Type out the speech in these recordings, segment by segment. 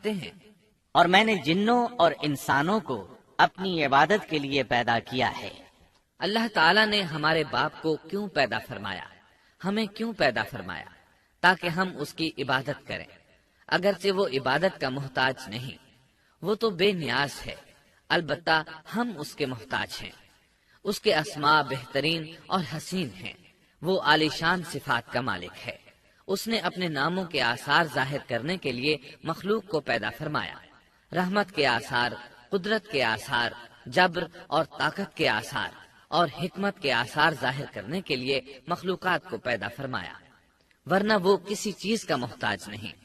فرماتے ہیں، اور میں نے جنوں اور انسانوں کو اپنی عبادت کے لیے پیدا کیا ہے۔ اللہ تعالیٰ نے ہمارے باپ کو کیوں پیدا فرمایا؟ ہمیں کیوں پیدا فرمایا؟ تاکہ ہم اس کی عبادت کریں، اگرچہ وہ عبادت کا محتاج نہیں، وہ تو بے نیاز ہے، البتہ ہم اس کے محتاج ہیں۔ اس کے اسماء بہترین اور حسین ہیں، وہ عالیشان صفات کا مالک ہے۔ اس نے اپنے ناموں کے آثار ظاہر کرنے کے لیے مخلوق کو پیدا فرمایا، رحمت کے آثار، قدرت کے آثار، جبر اور طاقت کے آثار اور حکمت کے آثار ظاہر کرنے کے لیے مخلوقات کو پیدا فرمایا، ورنہ وہ کسی چیز کا محتاج نہیں۔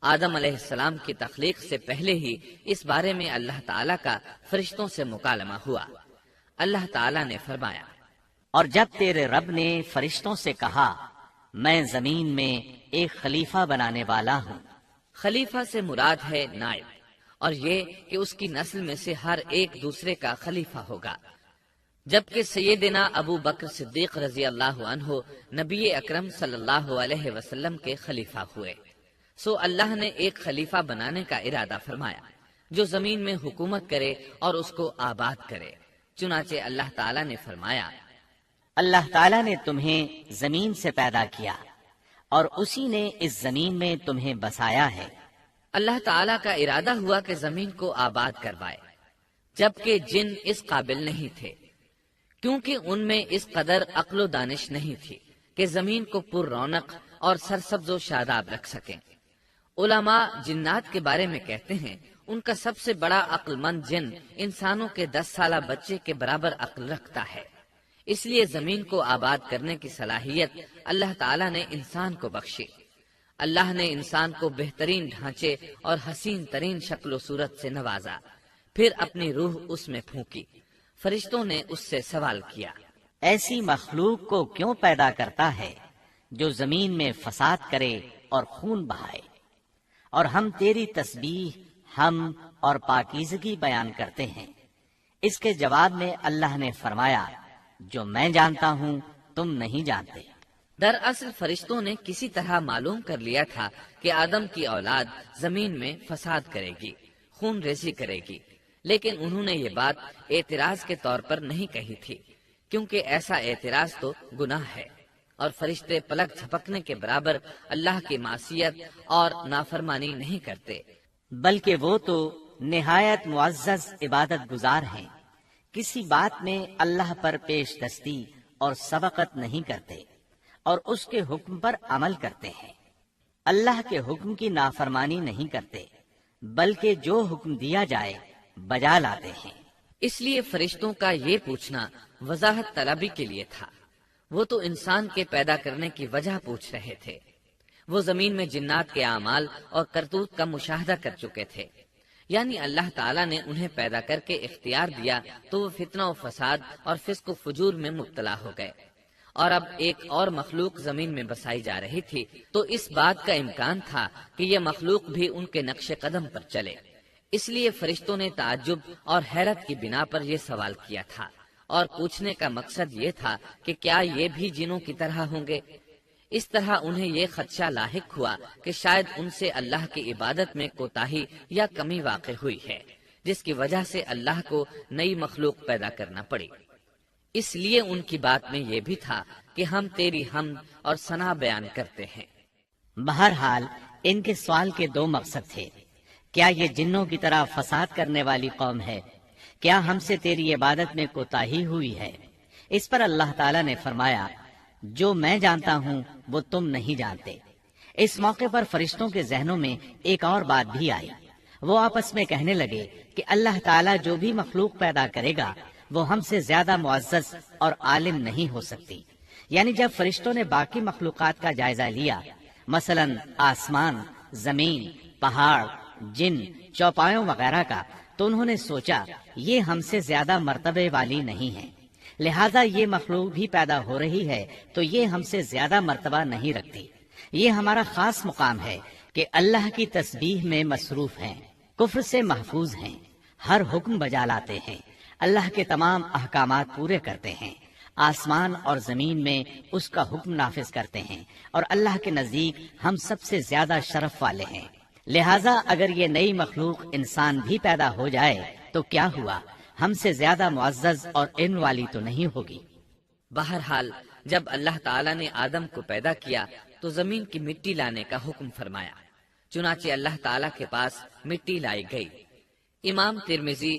آدم علیہ السلام کی تخلیق سے پہلے ہی اس بارے میں اللہ تعالیٰ کا فرشتوں سے مکالمہ ہوا۔ اللہ تعالیٰ نے فرمایا، اور جب تیرے رب نے فرشتوں سے کہا میں زمین میں ایک خلیفہ بنانے والا ہوں۔ خلیفہ سے مراد ہے نائب، اور یہ کہ اس کی نسل میں سے ہر ایک دوسرے کا خلیفہ ہوگا، جبکہ سیدنا ابو بکر صدیق رضی اللہ عنہ نبی اکرم صلی اللہ علیہ وسلم کے خلیفہ ہوئے، سو اللہ نے ایک خلیفہ بنانے کا ارادہ فرمایا جو زمین میں حکومت کرے اور اس کو آباد کرے۔ چنانچہ اللہ تعالیٰ نے فرمایا، اللہ تعالیٰ نے تمہیں زمین سے پیدا کیا اور اسی نے اس زمین میں تمہیں بسایا ہے۔ اللہ تعالیٰ کا ارادہ ہوا کہ زمین کو آباد کروائے، جبکہ جن اس قابل نہیں تھے، کیونکہ ان میں اس قدر عقل و دانش نہیں تھی کہ زمین کو پر رونق اور سرسبز و شاداب رکھ سکیں۔ علماء جنات کے بارے میں کہتے ہیں ان کا سب سے بڑا عقل مند جن انسانوں کے 10 سالہ بچے کے برابر عقل رکھتا ہے، اس لیے زمین کو آباد کرنے کی صلاحیت اللہ تعالیٰ نے انسان کو بخشی۔ اللہ نے انسان کو بہترین ڈھانچے اور حسین ترین شکل و صورت سے نوازا، پھر اپنی روح اس میں پھونکی۔ فرشتوں نے اس سے سوال کیا، ایسی مخلوق کو کیوں پیدا کرتا ہے جو زمین میں فساد کرے اور خون بہائے؟ اور ہم تیری تسبیح، حمد اور پاکیزگی بیان کرتے ہیں۔ اس کے جواب میں اللہ نے فرمایا، جو میں جانتا ہوں تم نہیں جانتے۔ دراصل فرشتوں نے کسی طرح معلوم کر لیا تھا کہ آدم کی اولاد زمین میں فساد کرے گی، خون ریزی کرے گی، لیکن انہوں نے یہ بات اعتراض کے طور پر نہیں کہی تھی، کیونکہ ایسا اعتراض تو گناہ ہے، اور فرشتے پلک جھپکنے کے برابر اللہ کی معصیت اور نافرمانی نہیں کرتے، بلکہ وہ تو نہایت معزز عبادت گزار ہیں، کسی بات میں اللہ پر پیش دستی اور سبقت نہیں کرتے، اور اس کے حکم پر عمل کرتے ہیں۔ اللہ کے حکم کی نافرمانی نہیں کرتے، بلکہ جو حکم دیا جائے بجا لاتے ہیں۔ اس لیے فرشتوں کا یہ پوچھنا وضاحت طلبی کے لیے تھا، وہ تو انسان کے پیدا کرنے کی وجہ پوچھ رہے تھے۔ وہ زمین میں جنات کے اعمال اور کرتوت کا مشاہدہ کر چکے تھے، یعنی اللہ تعالیٰ نے انہیں پیدا کر کے اختیار دیا تو وہ فتنہ و فساد اور فسق و فجور میں مبتلا ہو گئے، اور اب ایک اور مخلوق زمین میں بسائی جا رہی تھی، تو اس بات کا امکان تھا کہ یہ مخلوق بھی ان کے نقش قدم پر چلے۔ اس لیے فرشتوں نے تعجب اور حیرت کی بنا پر یہ سوال کیا تھا، اور پوچھنے کا مقصد یہ تھا کہ کیا یہ بھی جنوں کی طرح ہوں گے۔ اس طرح انہیں یہ خدشہ لاحق ہوا کہ شاید ان سے اللہ کی عبادت میں کوتاہی یا کمی واقع ہوئی ہے، جس کی وجہ سے اللہ کو نئی مخلوق پیدا کرنا پڑی۔ اس لیے ان کی بات میں یہ بھی تھا کہ ہم تیری حمد اور ثنا بیان کرتے ہیں۔ بہرحال ان کے سوال کے دو مقصد تھے، کیا یہ جنوں کی طرح فساد کرنے والی قوم ہے؟ کیا ہم سے تیری عبادت میں کوتاہی ہوئی ہے؟ اس پر اللہ تعالیٰ نے فرمایا، جو میں جانتا ہوں وہ تم نہیں جانتے۔ اس موقع پر فرشتوں کے ذہنوں میں ایک اور بات بھی آئی، وہ آپس میں کہنے لگے کہ اللہ تعالیٰ جو بھی مخلوق پیدا کرے گا وہ ہم سے زیادہ معزز اور عالم نہیں ہو سکتی۔ یعنی جب فرشتوں نے باقی مخلوقات کا جائزہ لیا، مثلا آسمان، زمین، پہاڑ، جن، چوپایوں وغیرہ کا، تو انہوں نے سوچا یہ ہم سے زیادہ مرتبے والی نہیں ہے، لہذا یہ مخلوق بھی پیدا ہو رہی ہے تو یہ ہم سے زیادہ مرتبہ نہیں رکھتی، یہ ہمارا خاص مقام ہے کہ اللہ کی تسبیح میں مصروف ہیں، کفر سے محفوظ ہیں، ہر حکم بجا لاتے ہیں، اللہ کے تمام احکامات پورے کرتے ہیں، آسمان اور زمین میں اس کا حکم نافذ کرتے ہیں، اور اللہ کے نزدیک ہم سب سے زیادہ شرف والے ہیں۔ لہذا اگر یہ نئی مخلوق انسان بھی پیدا ہو جائے تو کیا ہوا، ہم سے زیادہ معزز اور علم والی تو نہیں ہوگی۔ بہرحال جب اللہ تعالیٰ نے آدم کو پیدا کیا تو زمین کی مٹی لانے کا حکم فرمایا، چنانچہ اللہ تعالیٰ کے پاس مٹی لائی گئی۔ امام ترمذی،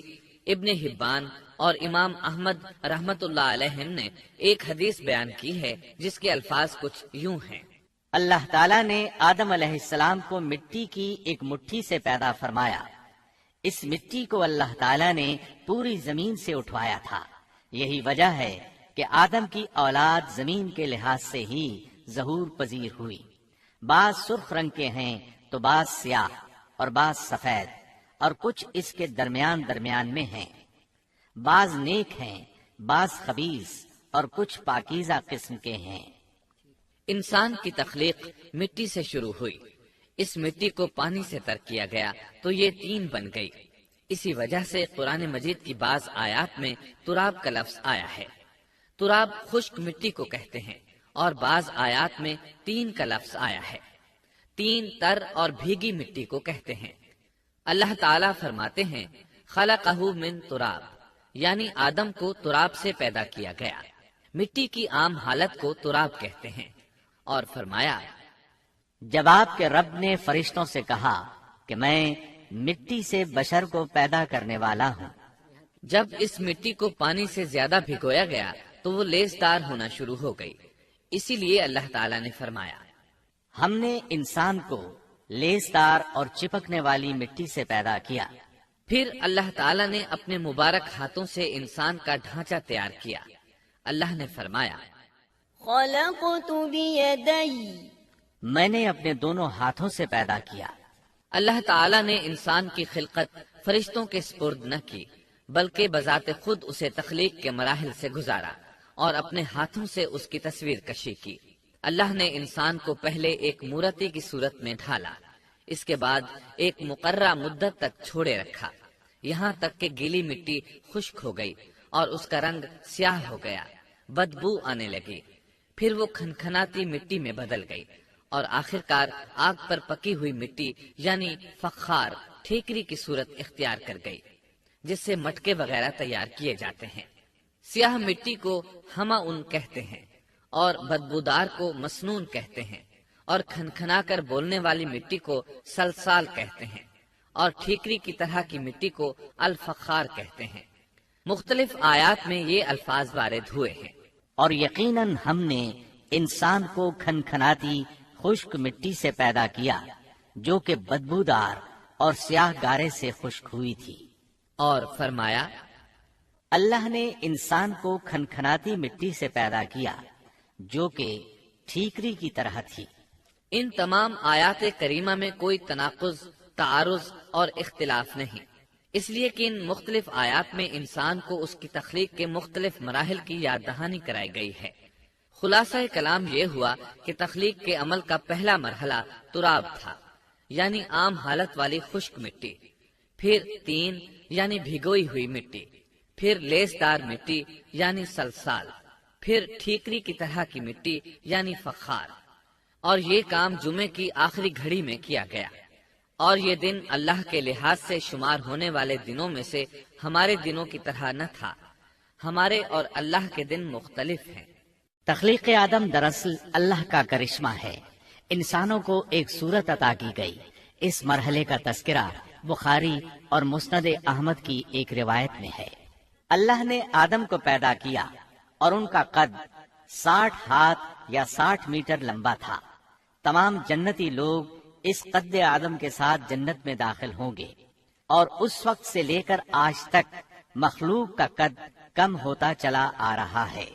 ابن حبان اور امام احمد رحمت اللہ علیہ نے ایک حدیث بیان کی ہے جس کے الفاظ کچھ یوں ہیں: اللہ تعالیٰ نے آدم علیہ السلام کو مٹی کی ایک مٹھی سے پیدا فرمایا، اس مٹی کو اللہ تعالیٰ نے پوری زمین سے اٹھوایا تھا۔ یہی وجہ ہے کہ آدم کی اولاد زمین کے لحاظ سے ہی ظہور پذیر ہوئی۔ بعض سرخ رنگ کے ہیں تو بعض سیاہ اور بعض سفید، اور کچھ اس کے درمیان میں ہیں۔ بعض نیک ہیں، بعض خبیث، اور کچھ پاکیزہ قسم کے ہیں۔ انسان کی تخلیق مٹی سے شروع ہوئی، اس مٹی کو پانی سے تر کیا گیا تو یہ طین بن گئی۔ اسی وجہ سے قرآن مجید کی بعض آیات میں تراب کا لفظ آیا ہے۔ تراب خشک مٹی کو کہتے ہیں، اور بعض آیات میں طین کا لفظ آیا ہے۔ طین تر اور بھیگی مٹی کو کہتے ہیں۔ اللہ تعالیٰ فرماتے ہیں خلقہ من تراب، یعنی آدم کو تراب سے پیدا کیا گیا۔ مٹی کی عام حالت کو تراب کہتے ہیں، اور فرمایا جب آپ کے رب نے فرشتوں سے کہا کہ میں مٹی سے بشر کو پیدا کرنے والا ہوں، جب اس مٹی کو پانی سے زیادہ بھگویا گیا تو وہ لیسدار ہونا شروع ہو گئی۔ اسی لیے اللہ تعالیٰ نے فرمایا ہم نے انسان کو لیسدار اور چپکنے والی مٹی سے پیدا کیا۔ پھر اللہ تعالیٰ نے اپنے مبارک ہاتھوں سے انسان کا ڈھانچہ تیار کیا۔ اللہ نے فرمایا خلقت بیدی، میں نے اپنے دونوں ہاتھوں سے پیدا کیا۔ اللہ تعالیٰ نے انسان کی خلقت فرشتوں کے سپرد نہ کی، بلکہ بذات خود اسے تخلیق کے مراحل سے گزارا اور اپنے ہاتھوں سے اس کی تصویر کشی کی۔ اللہ نے انسان کو پہلے ایک مورتی کی صورت میں ڈھالا، اس کے بعد ایک مقررہ مدت تک چھوڑے رکھا، یہاں تک کہ گیلی مٹی خشک ہو گئی اور اس کا رنگ سیاہ ہو گیا، بدبو آنے لگی۔ پھر وہ کھنکھناتی مٹی میں بدل گئی اور آخرکار آگ پر پکی ہوئی مٹی یعنی فخار ٹھیکری کی صورت اختیار کر گئی، جس سے مٹکے وغیرہ تیار کیے جاتے ہیں۔ سیاہ مٹی کو ہماون کہتے ہیں اور بدبودار کو مسنون کہتے ہیں، اور کھنکھنا کر بولنے والی مٹی کو سلسال کہتے ہیں، اور ٹھیکری کی طرح کی مٹی کو الفخار کہتے ہیں۔ مختلف آیات میں یہ الفاظ وارد ہوئے ہیں۔ اور یقیناً ہم نے انسان کو کھنکھناتی خشک مٹی سے پیدا کیا جو کہ بدبودار اور سیاہ گارے سے خشک ہوئی تھی۔ اور فرمایا اللہ نے انسان کو کھنکھناتی مٹی سے پیدا کیا جو کہ ٹھیکری کی طرح تھی۔ ان تمام آیات کریمہ میں کوئی تناقض، تعارض اور اختلاف نہیں، اس لیے کہ ان مختلف آیات میں انسان کو اس کی تخلیق کے مختلف مراحل کی یاد دہانی کرائی گئی ہے۔ خلاصہ کلام یہ ہوا کہ تخلیق کے عمل کا پہلا مرحلہ تراب تھا، یعنی عام حالت والی خشک مٹی، پھر طین یعنی بھگوئی ہوئی مٹی، پھر لیسدار مٹی یعنی سلسال، پھر ٹھیکری کی طرح کی مٹی یعنی فخار، اور یہ کام جمعے کی آخری گھڑی میں کیا گیا۔ اور یہ دن اللہ کے لحاظ سے شمار ہونے والے دنوں میں سے ہمارے دنوں کی طرح نہ تھا، ہمارے اور اللہ کے دن مختلف ہیں۔ تخلیق آدم دراصل اللہ کا کرشمہ ہے، انسانوں کو ایک صورت عطا کی گئی۔ اس مرحلے کا تذکرہ بخاری اور مسند احمد کی ایک روایت میں ہے۔ اللہ نے آدم کو پیدا کیا اور ان کا قد 60 ہاتھ یا 60 میٹر لمبا تھا۔ تمام جنتی لوگ اس قد آدم کے ساتھ جنت میں داخل ہوں گے، اور اس وقت سے لے کر آج تک مخلوق کا قد کم ہوتا چلا آ رہا ہے۔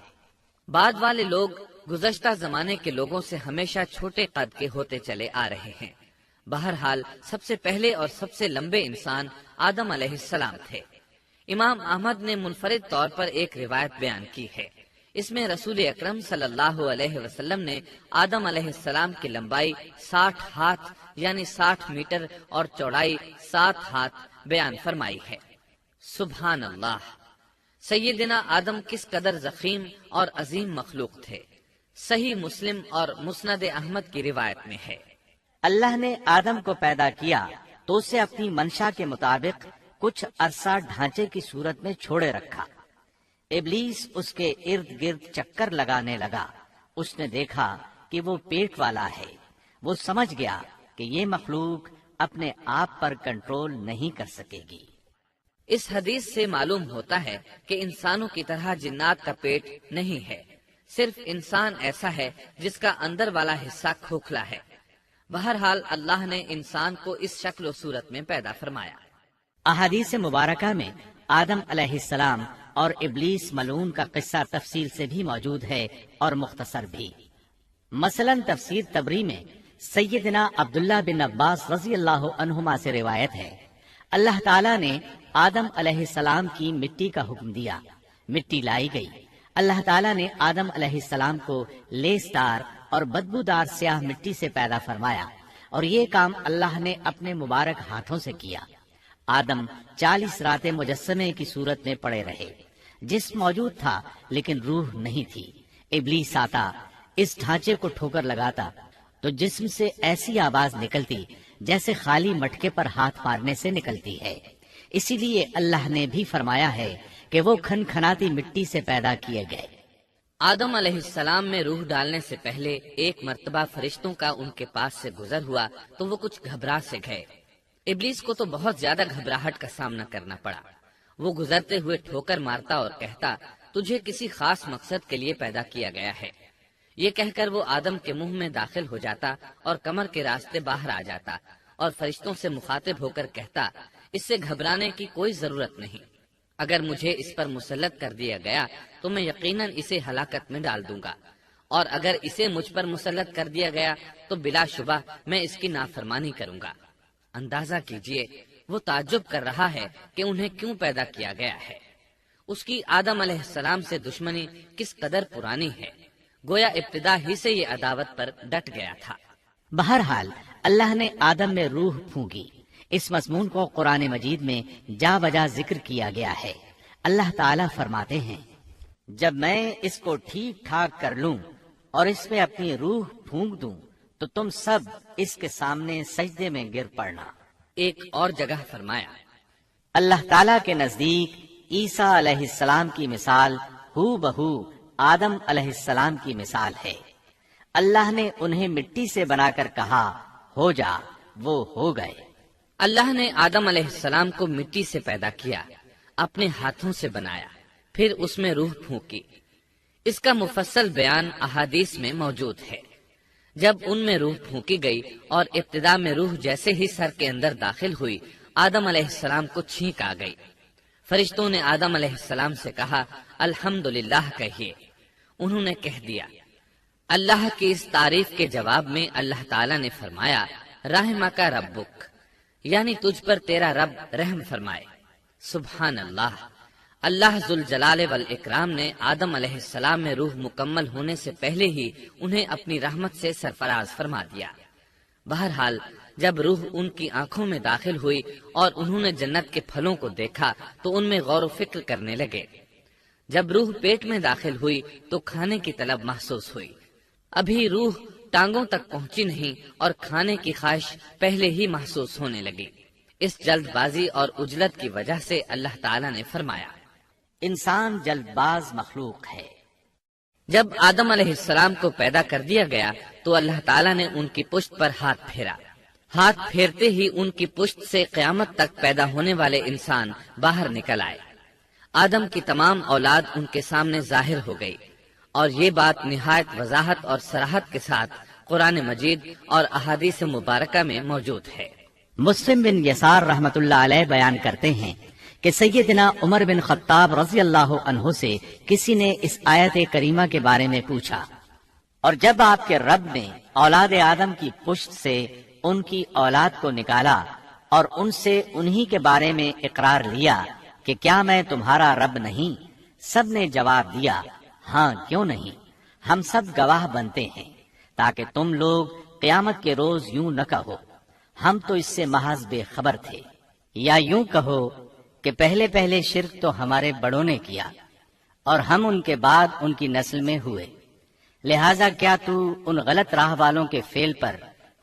بعد والے لوگ گزشتہ زمانے کے لوگوں سے ہمیشہ چھوٹے قد کے ہوتے چلے آ رہے ہیں۔ بہرحال سب سے پہلے اور سب سے لمبے انسان آدم علیہ السلام تھے۔ امام احمد نے منفرد طور پر ایک روایت بیان کی ہے، اس میں رسول اکرم صلی اللہ علیہ وسلم نے آدم علیہ السلام کی لمبائی 60 ہاتھ یعنی 60 میٹر اور چوڑائی 7 ہاتھ بیان فرمائی ہے۔ سبحان اللہ! سیدنا آدم کس قدر ضخیم اور عظیم مخلوق تھے۔ صحیح مسلم اور مسند احمد کی روایت میں ہے۔ اللہ نے آدم کو پیدا کیا تو اسے اپنی منشا کے مطابق کچھ عرصہ ڈھانچے کی صورت میں چھوڑے رکھا۔ ابلیس اس کے ارد گرد چکر لگانے لگا۔ اس نے دیکھا کہ وہ پیٹ والا ہے۔ وہ سمجھ گیا کہ یہ مخلوق اپنے آپ پر کنٹرول نہیں کر سکے گی۔ اس حدیث سے معلوم ہوتا ہے کہ انسانوں کی طرح جنات کا پیٹ نہیں ہے، صرف انسان ایسا ہے جس کا اندر والا حصہ کھوکھلا ہے۔ بہرحال اللہ نے انسان کو اس شکل و صورت میں پیدا فرمایا۔ احادیث مبارکہ میں آدم علیہ السلام اور ابلیس ملعون کا قصہ تفصیل سے بھی موجود ہے اور مختصر بھی۔ مثلا تفسیر تبری میں سیدنا عبداللہ بن عباس رضی اللہ عنہما سے روایت ہے، اللہ تعالیٰ نے آدم علیہ السلام کی مٹی کا حکم دیا، مٹی لائی گئی۔ اللہ تعالیٰ نے آدم علیہ السلام کو لیسدار اور بدبودار سیاہ مٹی سے پیدا فرمایا، اور یہ کام اللہ نے اپنے مبارک ہاتھوں سے کیا۔ آدم 40 راتیں مجسمے کی صورت میں پڑے رہے۔ جسم موجود تھا لیکن روح نہیں تھی۔ ابلیس آتا، اس ڈھانچے کو ٹھوکر لگاتا تو جسم سے ایسی آواز نکلتی جیسے خالی مٹکے پر ہاتھ مارنے سے نکلتی ہے۔ اسی لیے اللہ نے بھی فرمایا ہے کہ وہ کھن کھناتی مٹی سے پیدا کیے گئے۔ آدم علیہ السلام میں روح ڈالنے سے پہلے ایک مرتبہ فرشتوں کا ان کے پاس سے گزر ہوا تو وہ کچھ گھبرا سے گئے۔ ابلیس کو تو بہت زیادہ گھبراہٹ کا سامنا کرنا پڑا۔ وہ گزرتے ہوئے ٹھوکر مارتا اور کہتا، تجھے کسی خاص مقصد کے لیے پیدا کیا گیا ہے۔ یہ کہہ کر وہ آدم کے منہ میں داخل ہو جاتا اور کمر کے راستے باہر آ جاتا اور فرشتوں سے مخاطب ہو کر کہتا، اس سے گھبرانے کی کوئی ضرورت نہیں۔ اگر مجھے اس پر مسلط کر دیا گیا تو میں یقیناً اسے ہلاکت میں ڈال دوں گا، اور اگر اسے مجھ پر مسلط کر دیا گیا تو بلا شبہ میں اس کی نافرمانی کروں گا۔ اندازہ کیجئے وہ تعجب کر رہا ہے کہ انہیں کیوں پیدا کیا گیا ہے۔ اس کی آدم علیہ السلام سے دشمنی کس قدر پرانی ہے، گویا ابتدا ہی سے یہ عداوت پر ڈٹ گیا تھا۔ بہرحال اللہ نے آدم میں روح پھونکی۔ اس مضمون کو قرآن مجید میں جا بجا ذکر کیا گیا ہے۔ اللہ تعالیٰ فرماتے ہیں، جب میں اس کو ٹھیک ٹھاک کر لوں اور اس میں اپنی روح پھونک دوں تو تم سب اس کے سامنے سجدے میں گر پڑنا۔ ایک اور جگہ فرمایا، اللہ تعالیٰ کے نزدیک عیسیٰ علیہ السلام کی مثال ہو بہو آدم علیہ السلام کی مثال ہے۔ اللہ نے انہیں مٹی سے بنا کر کہا، ہو جا، وہ ہو گئے۔ اللہ نے آدم علیہ السلام کو مٹی سے پیدا کیا، اپنے ہاتھوں سے بنایا، پھر اس میں روح پھونکی۔ اس کا مفصل بیان احادیث میں موجود ہے۔ جب ان میں روح پھونکی گئی اور ابتدا میں روح جیسے ہی سر کے اندر داخل ہوئی، آدم علیہ السلام کو چھینک آ گئی۔ فرشتوں نے آدم علیہ السلام سے کہا، الحمدللہ کہیے۔ انہوں نے کہہ دیا۔ اللہ کی اس تعریف کے جواب میں اللہ تعالیٰ نے فرمایا، رحمک ربک، یعنی تجھ پر تیرا رب رحم فرمائے۔ سبحان اللہ، اللہ ذوالجلال والاکرام نے آدم علیہ السلام میں روح مکمل ہونے سے پہلے ہی انہیں اپنی رحمت سے سرفراز فرما دیا۔ بہرحال جب روح ان کی آنکھوں میں داخل ہوئی اور انہوں نے جنت کے پھلوں کو دیکھا تو ان میں غور و فکر کرنے لگے۔ جب روح پیٹ میں داخل ہوئی تو کھانے کی طلب محسوس ہوئی۔ ابھی روح ٹانگوں تک پہنچی نہیں اور کھانے کی خواہش پہلے ہی محسوس ہونے لگی۔ اس جلد بازی اور عجلت کی وجہ سے اللہ تعالیٰ نے فرمایا، انسان جلد باز مخلوق ہے۔ جب آدم علیہ السلام کو پیدا کر دیا گیا تو اللہ تعالیٰ نے ان کی پشت پر ہاتھ پھیرا۔ ہاتھ پھیرتے ہی ان کی پشت سے قیامت تک پیدا ہونے والے انسان باہر نکل آئے۔ آدم کی تمام اولاد ان کے سامنے ظاہر ہو گئی، اور یہ بات نہایت وضاحت اور صراحت کے ساتھ قرآن مجید اور احادیث مبارکہ میں موجود ہے۔ مسلم بن یسار رحمت اللہ علیہ بیان کرتے ہیں کہ سیدنا عمر بن خطاب رضی اللہ عنہ سے کسی نے اس آیت کریمہ کے بارے میں پوچھا، اور جب آپ کے رب نے اولاد آدم کی پشت سے ان کی اولاد کو نکالا اور ان سے انہی کے بارے میں اقرار لیا کہ کیا میں تمہارا رب نہیں، سب نے جواب دیا، ہاں کیوں نہیں، ہم سب گواہ بنتے ہیں، تاکہ تم لوگ قیامت کے روز یوں نہ کہو ہم تو اس سے محض بے خبر تھے، یا یوں کہو کہ پہلے شرک تو ہمارے بڑوں نے کیا اور ہم ان کے بعد ان کی نسل میں ہوئے، لہذا کیا تو ان غلط راہ والوں کے فعل پر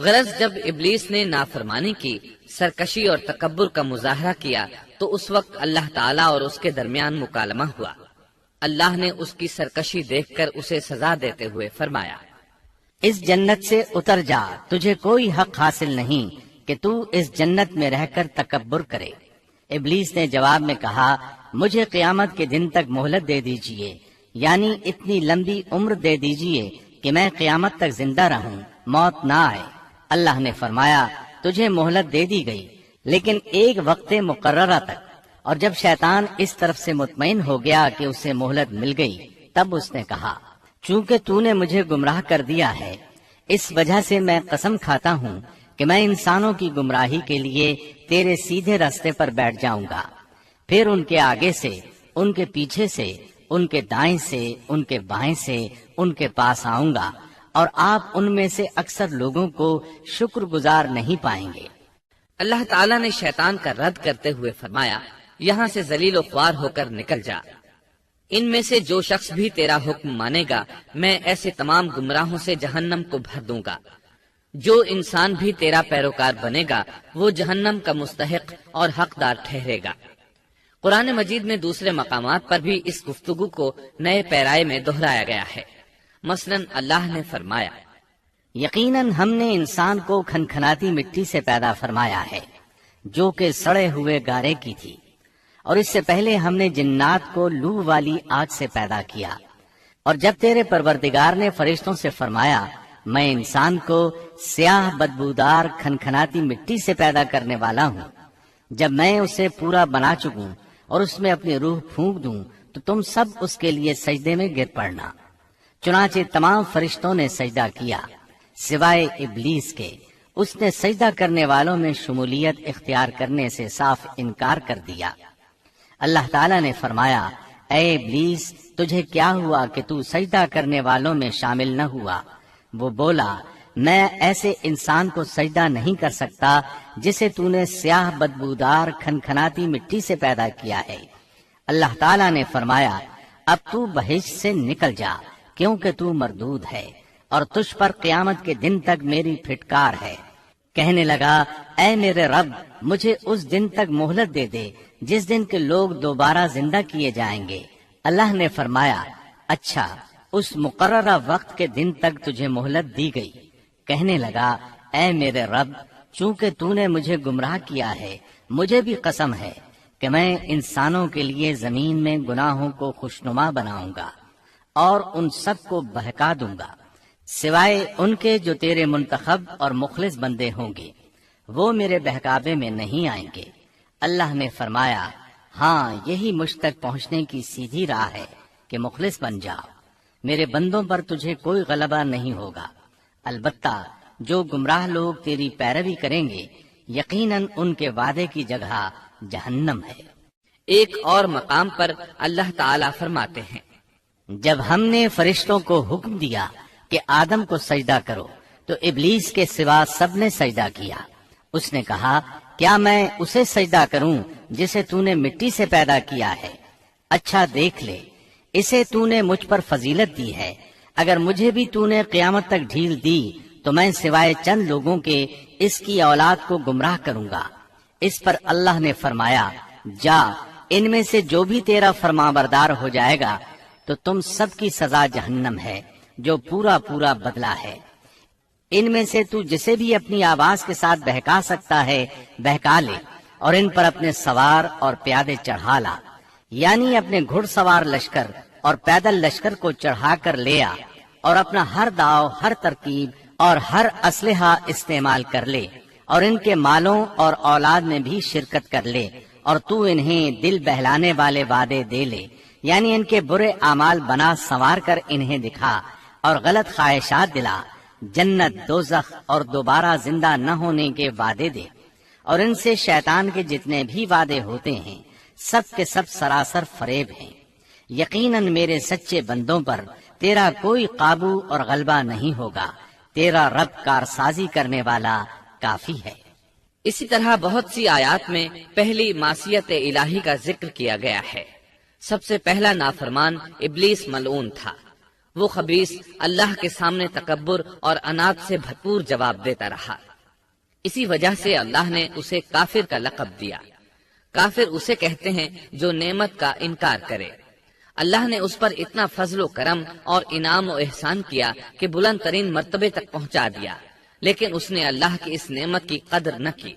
غرض جب ابلیس نے نافرمانی کی، سرکشی اور تکبر کا مظاہرہ کیا تو اس وقت اللہ تعالیٰ اور اس کے درمیان مکالمہ ہوا۔ اللہ نے اس کی سرکشی دیکھ کر اسے سزا دیتے ہوئے فرمایا، اس جنت سے اتر جا، تجھے کوئی حق حاصل نہیں کہ تو اس جنت میں رہ کر تکبر کرے۔ ابلیس نے جواب میں کہا، مجھے قیامت کے دن تک مہلت دے دیجئے، یعنی اتنی لمبی عمر دے دیجئے کہ میں قیامت تک زندہ رہوں، موت نہ آئے۔ اللہ نے فرمایا، تجھے مہلت دے دی گئی، لیکن ایک وقت مقررہ تک۔ اور جب شیطان اس طرف سے مطمئن ہو گیا کہ اسے مہلت مل گئی، تب اس نے کہا، چونکہ تو نے مجھے گمراہ کر دیا ہے، اس وجہ سے میں قسم کھاتا ہوں کہ میں انسانوں کی گمراہی کے لیے تیرے سیدھے راستے پر بیٹھ جاؤں گا، پھر ان کے آگے سے، ان کے پیچھے سے، ان کے دائیں سے، ان کے بائیں سے، ان کے پاس آؤں گا، اور آپ ان میں سے اکثر لوگوں کو شکر گزار نہیں پائیں گے۔ اللہ تعالیٰ نے شیطان کا رد کرتے ہوئے فرمایا، یہاں سے ذلیل و خوار ہو کر نکل جا، ان میں سے جو شخص بھی تیرا حکم مانے گا میں ایسے تمام گمراہوں سے جہنم کو بھر دوں گا۔ جو انسان بھی تیرا پیروکار بنے گا وہ جہنم کا مستحق اور حقدار ٹھہرے گا۔ قرآن مجید میں دوسرے مقامات پر بھی اس گفتگو کو نئے پیرائے میں دہرایا گیا ہے۔ مثلاً اللہ نے فرمایا، یقیناً ہم نے انسان کو کھنکھناتی مٹی سے پیدا فرمایا ہے جو کہ سڑے ہوئے گارے کی تھی، اور اس سے پہلے ہم نے جنات کو لو والی آگ سے پیدا کیا۔ اور جب تیرے پروردگار نے فرشتوں سے فرمایا، میں انسان کو سیاہ بدبودار کھنکھناتی مٹی سے پیدا کرنے والا ہوں، جب میں اسے پورا بنا چکوں اور اس میں اپنی روح پھونک دوں تو تم سب اس کے لیے سجدے میں گر پڑنا۔ چنانچہ تمام فرشتوں نے سجدہ کیا سوائے ابلیس کے، اس نے سجدہ کرنے والوں میں شمولیت اختیار کرنے سے صاف انکار کر دیا۔ اللہ تعالیٰ نے فرمایا، اے ابلیس، تجھے کیا ہوا کہ تو سجدہ کرنے والوں میں شامل نہ ہوا؟ وہ بولا، میں ایسے انسان کو سجدہ نہیں کر سکتا جسے تو نے سیاہ بدبودار کھنکھناتی مٹی سے پیدا کیا ہے۔ اللہ تعالیٰ نے فرمایا، اب تو بہشت سے نکل جا، کیونکہ تو مردود ہے اور تجھ پر قیامت کے دن تک میری پھٹکار ہے۔ کہنے لگا، اے میرے رب، مجھے اس دن تک مہلت دے دے جس دن کے لوگ دوبارہ زندہ کیے جائیں گے۔ اللہ نے فرمایا، اچھا، اس مقررہ وقت کے دن تک تجھے مہلت دی گئی۔ کہنے لگا، اے میرے رب، چونکہ تو نے مجھے گمراہ کیا ہے، مجھے بھی قسم ہے کہ میں انسانوں کے لیے زمین میں گناہوں کو خوشنما بناؤں گا اور ان سب کو بہکا دوں گا، سوائے ان کے جو تیرے منتخب اور مخلص بندے ہوں گے، وہ میرے بہکاوے میں نہیں آئیں گے۔ اللہ نے فرمایا، ہاں، یہی مجھ تک پہنچنے کی سیدھی راہ ہے کہ مخلص بن جاؤ، میرے بندوں پر تجھے کوئی غلبہ نہیں ہوگا۔ البتہ جو گمراہ لوگ تیری پیروی کریں گے، یقیناً ان کے وعدے کی جگہ جہنم ہے۔ ایک اور مقام پر اللہ تعالیٰ فرماتے ہیں، جب ہم نے فرشتوں کو حکم دیا کہ آدم کو سجدہ کرو تو ابلیس کے سوا سب نے سجدہ کیا۔ اس نے کہا، کیا میں اسے سجدہ کروں جسے تو نے مٹی سے پیدا کیا ہے؟ اچھا دیکھ لے، اسے تو نے مجھ پر فضیلت دی ہے، اگر مجھے بھی تو نے قیامت تک ڈھیل دی تو میں سوائے چند لوگوں کے اس کی اولاد کو گمراہ کروں گا۔ اس پر اللہ نے فرمایا، جا، ان میں سے جو بھی تیرا فرمانبردار ہو جائے گا تو تم سب کی سزا جہنم ہے، جو پورا پورا بدلہ ہے۔ ان میں سے تو جسے بھی اپنی آواز کے ساتھ بہکا سکتا ہے بہکا لے، اور ان پر اپنے سوار اور پیادے چڑھا لا، یعنی اپنے گھڑ سوار لشکر اور پیدل لشکر کو چڑھا کر لے آ، اور اپنا ہر داؤ، ہر ترکیب اور ہر اسلحہ استعمال کر لے، اور ان کے مالوں اور اولاد میں بھی شرکت کر لے، اور تو انہیں دل بہلانے والے وعدے دے لے، یعنی ان کے برے اعمال بنا سنوار کر انہیں دکھا اور غلط خواہشات دلا، جنت، دوزخ اور دوبارہ زندہ نہ ہونے کے وعدے دے، اور ان سے شیطان کے جتنے بھی وعدے ہوتے ہیں سب کے سب سراسر فریب ہیں۔ یقیناً میرے سچے بندوں پر تیرا کوئی قابو اور غلبہ نہیں ہوگا، تیرا رب کارسازی کرنے والا کافی ہے۔ اسی طرح بہت سی آیات میں پہلی معصیت الہی کا ذکر کیا گیا ہے۔ سب سے پہلا نافرمان ابلیس ملعون تھا۔ وہ خبیث اللہ کے سامنے تکبر اور انات سے بھرپور جواب دیتا رہا۔ اسی وجہ سے اللہ نے اسے کافر کا لقب دیا۔ کافر اسے کہتے ہیں جو نعمت کا انکار کرے۔ اللہ نے اس پر اتنا فضل و کرم اور انعام و احسان کیا کہ بلند ترین مرتبے تک پہنچا دیا، لیکن اس نے اللہ کی اس نعمت کی قدر نہ کی،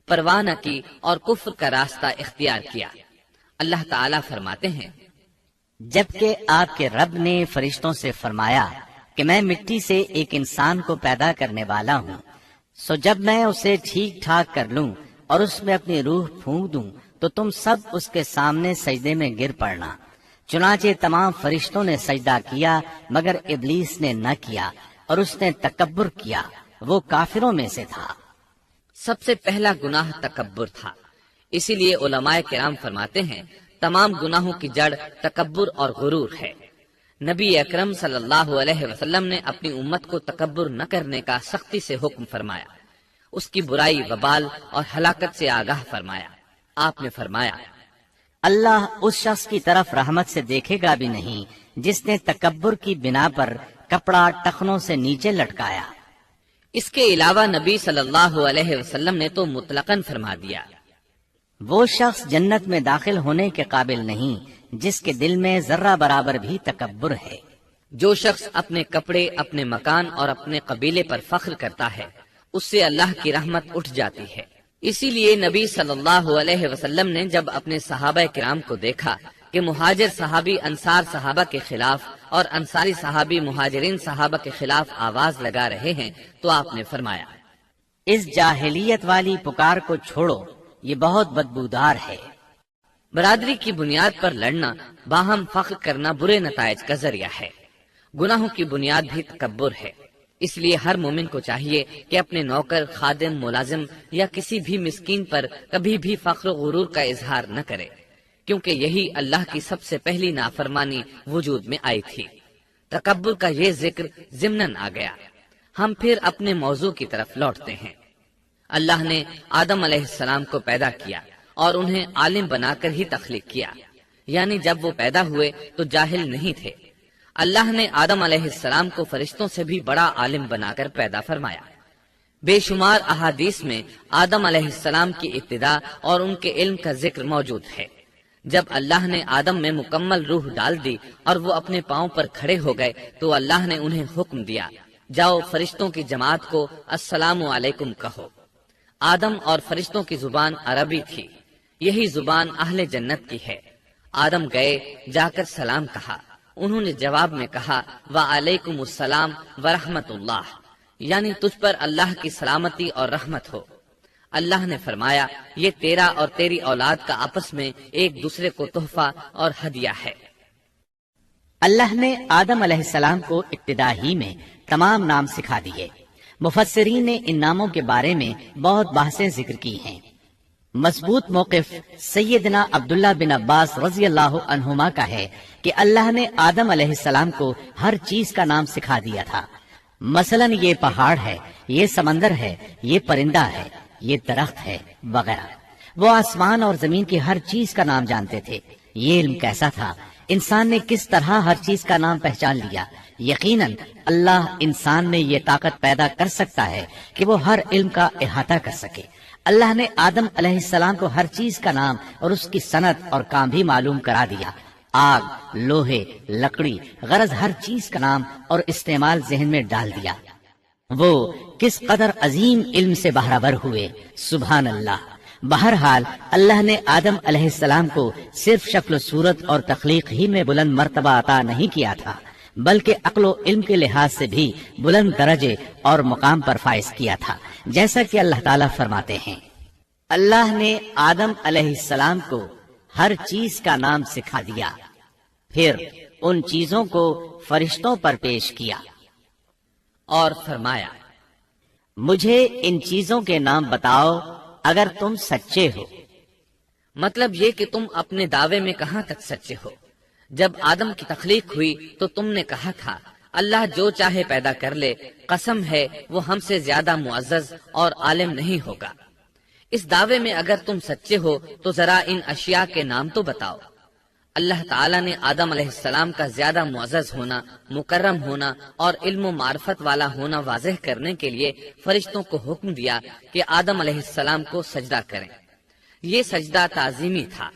پرواہ نہ کی اور کفر کا راستہ اختیار کیا۔ اللہ تعالیٰ فرماتے ہیں، جبکہ آپ کے رب نے فرشتوں سے فرمایا کہ میں مٹی سے ایک انسان کو پیدا کرنے والا ہوں، سو جب میں اسے ٹھیک ٹھاک کر لوں اور اس میں اپنی روح پھونک دوں تو تم سب اس کے سامنے سجدے میں گر پڑنا۔ چنانچہ تمام فرشتوں نے سجدہ کیا مگر ابلیس نے نہ کیا اور اس نے تکبر کیا، وہ کافروں میں سے تھا۔ سب سے پہلا گناہ تکبر تھا، اسی لیے علماء کرام فرماتے ہیں تمام گناہوں کی جڑ تکبر اور غرور ہے۔ نبی اکرم صلی اللہ علیہ وسلم نے اپنی امت کو تکبر نہ کرنے کا سختی سے حکم فرمایا، اس کی برائی، وبال اور ہلاکت سے آگاہ فرمایا۔ آپ نے فرمایا، اللہ اس شخص کی طرف رحمت سے دیکھے گا بھی نہیں جس نے تکبر کی بنا پر کپڑا ٹخنوں سے نیچے لٹکایا۔ اس کے علاوہ نبی صلی اللہ علیہ وسلم نے تو مطلقاً فرما دیا، وہ شخص جنت میں داخل ہونے کے قابل نہیں جس کے دل میں ذرہ برابر بھی تکبر ہے۔ جو شخص اپنے کپڑے، اپنے مکان اور اپنے قبیلے پر فخر کرتا ہے اس سے اللہ کی رحمت اٹھ جاتی ہے۔ اسی لیے نبی صلی اللہ علیہ وسلم نے جب اپنے صحابہ کرام کو دیکھا کہ مہاجر صحابی انصار صحابہ کے خلاف اور انصاری صحابی مہاجرین صحابہ کے خلاف آواز لگا رہے ہیں تو آپ نے فرمایا، اس جاہلیت والی پکار کو چھوڑو، یہ بہت بدبودار ہے۔ برادری کی بنیاد پر لڑنا، باہم فخر کرنا برے نتائج کا ذریعہ ہے۔ گناہوں کی بنیاد بھی تکبر ہے۔ اس لیے ہر مومن کو چاہیے کہ اپنے نوکر، خادم، ملازم یا کسی بھی مسکین پر کبھی بھی فخر و غرور کا اظہار نہ کرے، کیونکہ یہی اللہ کی سب سے پہلی نافرمانی وجود میں آئی تھی۔ تکبر کا یہ ذکر ضمناً آ گیا۔ ہم پھر اپنے موضوع کی طرف لوٹتے ہیں۔ اللہ نے آدم علیہ السلام کو پیدا کیا اور انہیں عالم بنا کر ہی تخلیق کیا، یعنی جب وہ پیدا ہوئے تو جاہل نہیں تھے۔ اللہ نے آدم علیہ السلام کو فرشتوں سے بھی بڑا عالم بنا کر پیدا فرمایا۔ بے شمار احادیث میں آدم علیہ السلام کی ابتدا اور ان کے علم کا ذکر موجود ہے۔ جب اللہ نے آدم میں مکمل روح ڈال دی اور وہ اپنے پاؤں پر کھڑے ہو گئے تو اللہ نے انہیں حکم دیا، جاؤ فرشتوں کی جماعت کو السلام علیکم کہو۔ آدم اور فرشتوں کی زبان عربی تھی، یہی زبان اہل جنت کی ہے۔ آدم گئے، جا کر سلام کہا، انہوں نے جواب میں کہا وعلیکم السلام ورحمت اللہ، یعنی تجھ پر اللہ کی سلامتی اور رحمت ہو۔ اللہ نے فرمایا، یہ تیرا اور تیری اولاد کا آپس میں ایک دوسرے کو تحفہ اور ہدیہ ہے۔ اللہ نے آدم علیہ السلام کو ابتدا ہی میں تمام نام سکھا دیے۔ مفسرین نے ان ناموں کے بارے میں بہت بحثیں ذکر کی ہیں۔ مضبوط موقف سیدنا عبداللہ بن عباس رضی اللہ عنہما کا ہے کہ اللہ نے آدم علیہ السلام کو ہر چیز کا نام سکھا دیا تھا، مثلاً یہ پہاڑ ہے، یہ سمندر ہے، یہ پرندہ ہے، یہ درخت ہے وغیرہ۔ وہ آسمان اور زمین کی ہر چیز کا نام جانتے تھے۔ یہ علم کیسا تھا، انسان نے کس طرح ہر چیز کا نام پہچان لیا۔ یقیناً اللہ انسان میں یہ طاقت پیدا کر سکتا ہے کہ وہ ہر علم کا احاطہ کر سکے۔ اللہ نے آدم علیہ السلام کو ہر چیز کا نام اور اس کی صنعت اور کام بھی معلوم کرا دیا۔ آگ، لوہے، لکڑی، غرض ہر چیز کا نام اور استعمال ذہن میں ڈال دیا۔ وہ کس قدر عظیم علم سے بہرہور ہوئے، سبحان اللہ۔ بہرحال اللہ نے آدم علیہ السلام کو صرف شکل و صورت اور تخلیق ہی میں بلند مرتبہ عطا نہیں کیا تھا، بلکہ عقل و علم کے لحاظ سے بھی بلند درجے اور مقام پر فائز کیا تھا، جیسا کہ اللہ تعالیٰ فرماتے ہیں، اللہ نے آدم علیہ السلام کو ہر چیز کا نام سکھا دیا، پھر ان چیزوں کو فرشتوں پر پیش کیا اور فرمایا، مجھے ان چیزوں کے نام بتاؤ اگر تم سچے ہو۔ مطلب یہ کہ تم اپنے دعوے میں کہاں تک سچے ہو؟ جب آدم کی تخلیق ہوئی تو تم نے کہا تھا اللہ جو چاہے پیدا کر لے، قسم ہے وہ ہم سے زیادہ معزز اور عالم نہیں ہوگا۔ اس دعوے میں اگر تم سچے ہو تو ذرا ان اشیاء کے نام تو بتاؤ۔ اللہ تعالیٰ نے آدم علیہ السلام کا زیادہ معزز ہونا، مکرم ہونا اور علم و معرفت والا ہونا واضح کرنے کے لیے فرشتوں کو حکم دیا کہ آدم علیہ السلام کو سجدہ کریں۔ یہ سجدہ تعظیمی تھا،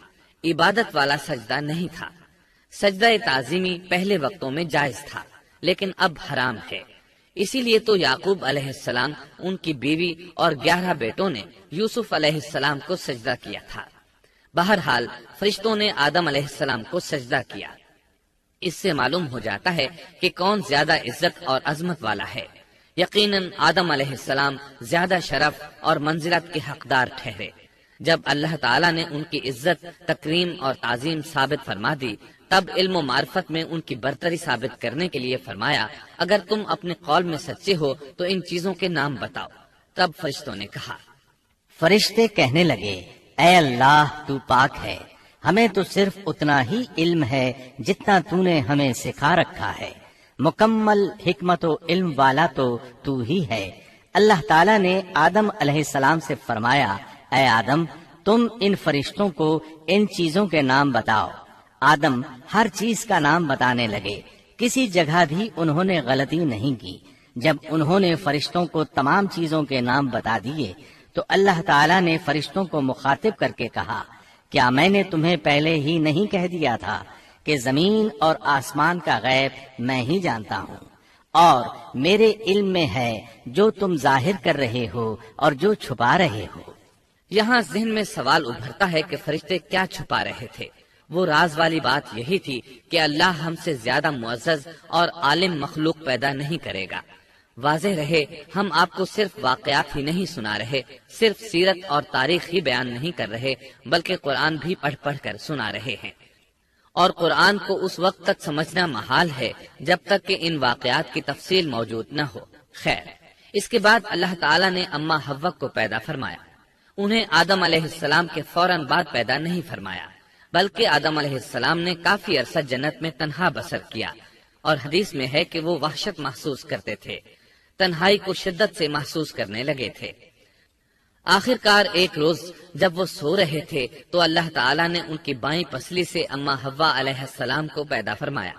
عبادت والا سجدہ نہیں تھا۔ سجدہ تعظیمی پہلے وقتوں میں جائز تھا، لیکن اب حرام ہے۔ اسی لیے تو یعقوب علیہ السلام، ان کی بیوی اور 11 بیٹوں نے یوسف علیہ السلام کو سجدہ کیا تھا۔ بہرحال فرشتوں نے آدم علیہ السلام کو سجدہ کیا۔ اس سے معلوم ہو جاتا ہے کہ کون زیادہ عزت اور عظمت والا ہے۔ یقیناً آدم علیہ السلام زیادہ شرف اور منزلت کے حقدار ٹھہرے۔ جب اللہ تعالیٰ نے ان کی عزت، تکریم اور تعظیم ثابت فرما دی، تب علم و معرفت میں ان کی برتری ثابت کرنے کے لیے فرمایا، اگر تم اپنے قول میں سچے ہو تو ان چیزوں کے نام بتاؤ۔ تب فرشتوں نے کہا، فرشتے کہنے لگے، اے اللہ تو پاک ہے، ہمیں تو صرف اتنا ہی علم ہے جتنا تو نے ہمیں سکھا رکھا ہے، مکمل حکمت و علم والا تو ہی ہے۔ اللہ تعالیٰ نے آدم علیہ السلام سے فرمایا، اے آدم تم ان فرشتوں کو ان چیزوں کے نام بتاؤ۔ آدم ہر چیز کا نام بتانے لگے، کسی جگہ بھی انہوں نے غلطی نہیں کی۔ جب انہوں نے فرشتوں کو تمام چیزوں کے نام بتا دیے تو اللہ تعالیٰ نے فرشتوں کو مخاطب کر کے کہا، کیا میں نے تمہیں پہلے ہی نہیں کہہ دیا تھا کہ زمین اور آسمان کا غیب میں ہی جانتا ہوں، اور میرے علم میں ہے جو تم ظاہر کر رہے ہو اور جو چھپا رہے ہو۔ یہاں ذہن میں سوال ابھرتا ہے کہ فرشتے کیا چھپا رہے تھے؟ وہ راز والی بات یہی تھی کہ اللہ ہم سے زیادہ معزز اور عالم مخلوق پیدا نہیں کرے گا۔ واضح رہے، ہم آپ کو صرف واقعات ہی نہیں سنا رہے، صرف سیرت اور تاریخ ہی بیان نہیں کر رہے، بلکہ قرآن بھی پڑھ پڑھ کر سنا رہے ہیں۔ اور قرآن کو اس وقت تک سمجھنا محال ہے جب تک کہ ان واقعات کی تفصیل موجود نہ ہو۔ خیر، اس کے بعد اللہ تعالیٰ نے اما حوا کو پیدا فرمایا۔ انہیں آدم علیہ السلام کے فوراً بعد پیدا نہیں فرمایا، بلکہ آدم علیہ السلام نے کافی عرصہ جنت میں تنہا بسر کیا، اور حدیث میں ہے کہ وہ وحشت محسوس کرتے تھے، تنہائی کو شدت سے محسوس کرنے لگے تھے۔ آخر کار ایک روز جب وہ سو رہے تھے تو اللہ تعالیٰ نے ان کی بائیں پسلی سے اما حوا علیہ السلام کو پیدا فرمایا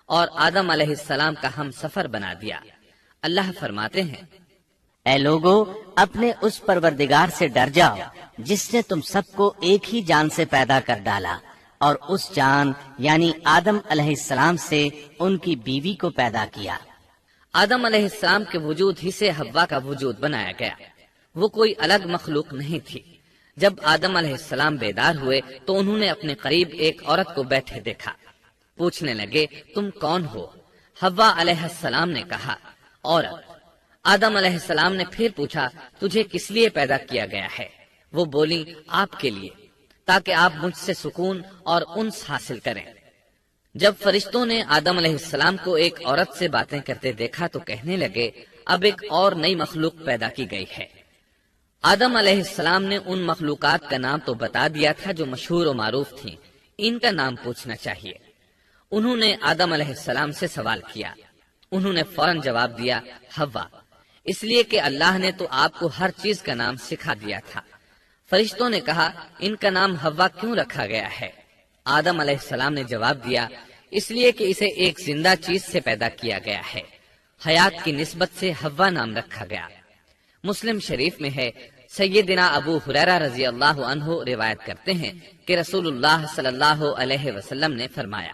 اور آدم علیہ السلام کا ہم سفر بنا دیا۔ اللہ فرماتے ہیں، اے لوگو اپنے اس پروردگار سے ڈر جاؤ جس نے تم سب کو ایک ہی جان سے پیدا کر ڈالا، اور اس جان یعنی آدم علیہ السلام سے ان کی بیوی کو پیدا کیا۔ آدم علیہ السلام کے وجود ہی سے حوا کا وجود بنایا گیا، وہ کوئی الگ مخلوق نہیں تھی۔ جب آدم علیہ السلام بیدار ہوئے تو انہوں نے اپنے قریب ایک عورت کو بیٹھے دیکھا۔ پوچھنے لگے، تم کون ہو؟ حوا علیہ السلام نے کہا، عورت۔ آدم علیہ السلام نے پھر پوچھا، تجھے کس لیے پیدا کیا گیا ہے؟ وہ بولی، آپ کے لیے، تاکہ آپ مجھ سے سکون اور انس حاصل کریں۔ جب فرشتوں نے آدم علیہ السلام کو ایک عورت سے باتیں کرتے دیکھا تو کہنے لگے، اب ایک اور نئی مخلوق پیدا کی گئی ہے۔ آدم علیہ السلام نے ان مخلوقات کا نام تو بتا دیا تھا جو مشہور و معروف تھیں، ان کا نام پوچھنا چاہیے۔ انہوں نے آدم علیہ السلام سے سوال کیا، انہوں نے فوراً جواب دیا، حوا، اس لیے کہ اللہ نے تو آپ کو ہر چیز کا نام سکھا دیا تھا۔ فرشتوں نے کہا، ان کا نام حوا کیوں رکھا گیا ہے؟ آدم علیہ السلام نے جواب دیا، اس لیے کہ اسے ایک زندہ چیز سے پیدا کیا گیا ہے، حیات کی نسبت سے حوا نام رکھا گیا۔ مسلم شریف میں ہے، سیدنا ابو ہریرہ رضی اللہ عنہ روایت کرتے ہیں کہ رسول اللہ صلی اللہ علیہ وسلم نے فرمایا،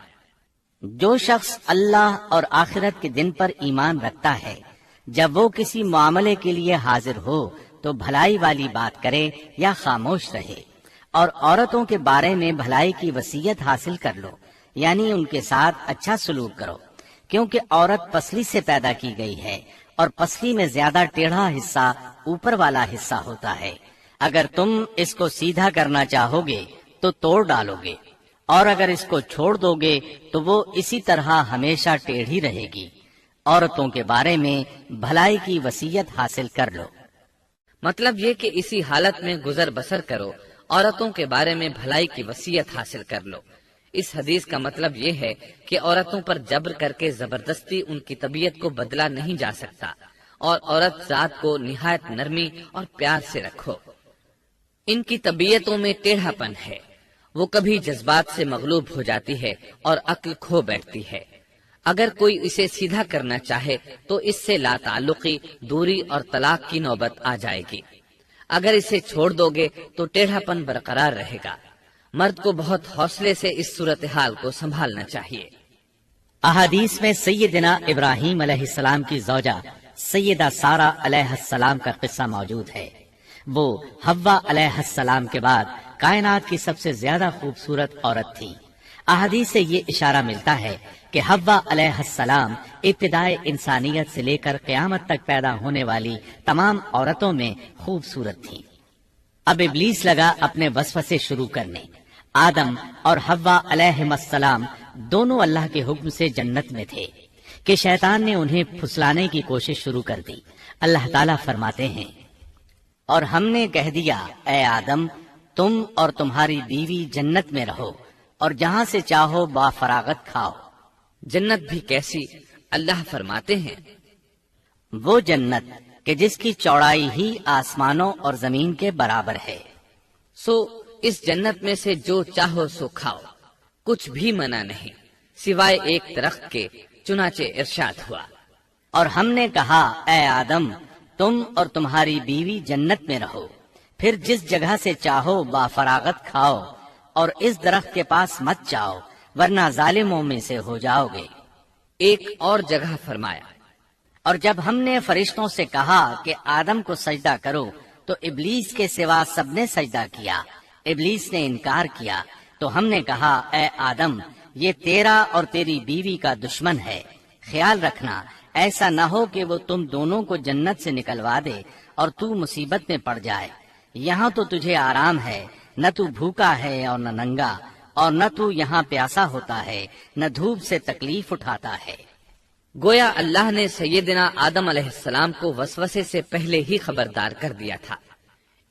جو شخص اللہ اور آخرت کے دن پر ایمان رکھتا ہے، جب وہ کسی معاملے کے لیے حاضر ہو تو بھلائی والی بات کرے یا خاموش رہے، اور عورتوں کے بارے میں بھلائی کی وصیت حاصل کر لو، یعنی ان کے ساتھ اچھا سلوک کرو، کیونکہ عورت پسلی سے پیدا کی گئی ہے، اور پسلی میں زیادہ ٹیڑھا حصہ اوپر والا حصہ ہوتا ہے۔ اگر تم اس کو سیدھا کرنا چاہو گے تو توڑ ڈالو گے، اور اگر اس کو چھوڑ دو گے تو وہ اسی طرح ہمیشہ ٹیڑھی رہے گی۔ عورتوں کے بارے میں بھلائی کی وصیت حاصل کر لو۔ مطلب یہ کہ اسی حالت میں گزر بسر کرو، عورتوں کے بارے میں بھلائی کی وصیت حاصل کر لو۔ اس حدیث کا مطلب یہ ہے کہ عورتوں پر جبر کر کے زبردستی ان کی طبیعت کو بدلا نہیں جا سکتا، اور عورت ذات کو نہایت نرمی اور پیار سے رکھو۔ ان کی طبیعتوں میں ٹیڑھا پن ہے، وہ کبھی جذبات سے مغلوب ہو جاتی ہے اور عقل کھو بیٹھتی ہے۔ اگر کوئی اسے سیدھا کرنا چاہے تو اس سے لا تعلقی، دوری اور طلاق کی نوبت آ جائے گی۔ اگر اسے چھوڑ دو گے تو ٹیڑھا پن برقرار رہے گا۔ مرد کو بہت حوصلے سے اس صورتحال کو سنبھالنا چاہیے۔ احادیث میں سیدنا ابراہیم علیہ السلام کی زوجہ سیدہ سارہ علیہ السلام کا قصہ موجود ہے۔ وہ حوا علیہ السلام کے بعد کائنات کی سب سے زیادہ خوبصورت عورت تھی۔ احادیث سے یہ اشارہ ملتا ہے کہ حوا علیہ السلام ابتدائے انسانیت سے لے کر قیامت تک پیدا ہونے والی تمام عورتوں میں خوبصورت تھیں۔ اب ابلیس لگا اپنے وسوسے شروع کرنے۔ آدم اور حوا علیہ السلام دونوں اللہ کے حکم سے جنت میں تھے کہ شیطان نے انہیں پھسلانے کی کوشش شروع کر دی۔ اللہ تعالیٰ فرماتے ہیں، اور ہم نے کہہ دیا اے آدم تم اور تمہاری بیوی جنت میں رہو اور جہاں سے چاہو با فراغت کھاؤ۔ جنت بھی کیسی؟ اللہ فرماتے ہیں، وہ جنت کہ جس کی چوڑائی ہی آسمانوں اور زمین کے برابر ہے۔ سو اس جنت میں سے جو چاہو سو کھاؤ، کچھ بھی منع نہیں سوائے ایک درخت کے، چنانچہ ارشاد ہوا، اور ہم نے کہا اے آدم تم اور تمہاری بیوی جنت میں رہو، پھر جس جگہ سے چاہو با فراغت کھاؤ، اور اس درخت کے پاس مت جاؤ ورنہ ظالموں میں سے ہو جاؤ گے۔ ایک اور جگہ فرمایا، اور جب ہم نے فرشتوں سے کہا کہ آدم کو سجدہ کرو تو ابلیس کے سوا سب نے سجدہ کیا۔ ابلیس نے انکار کیا تو ہم نے کہا اے آدم یہ تیرا اور تیری بیوی کا دشمن ہے، خیال رکھنا ایسا نہ ہو کہ وہ تم دونوں کو جنت سے نکلوا دے اور تو مصیبت میں پڑ جائے۔ یہاں تو تجھے آرام ہے، نہ تو بھوکا ہے اور نہ ننگا، اور نہ تو یہاں پیاسا ہوتا ہے، نہ دھوپ سے تکلیف اٹھاتا ہے۔ گویا اللہ نے سیدنا آدم علیہ السلام کو وسوسے سے پہلے ہی خبردار کر دیا تھا۔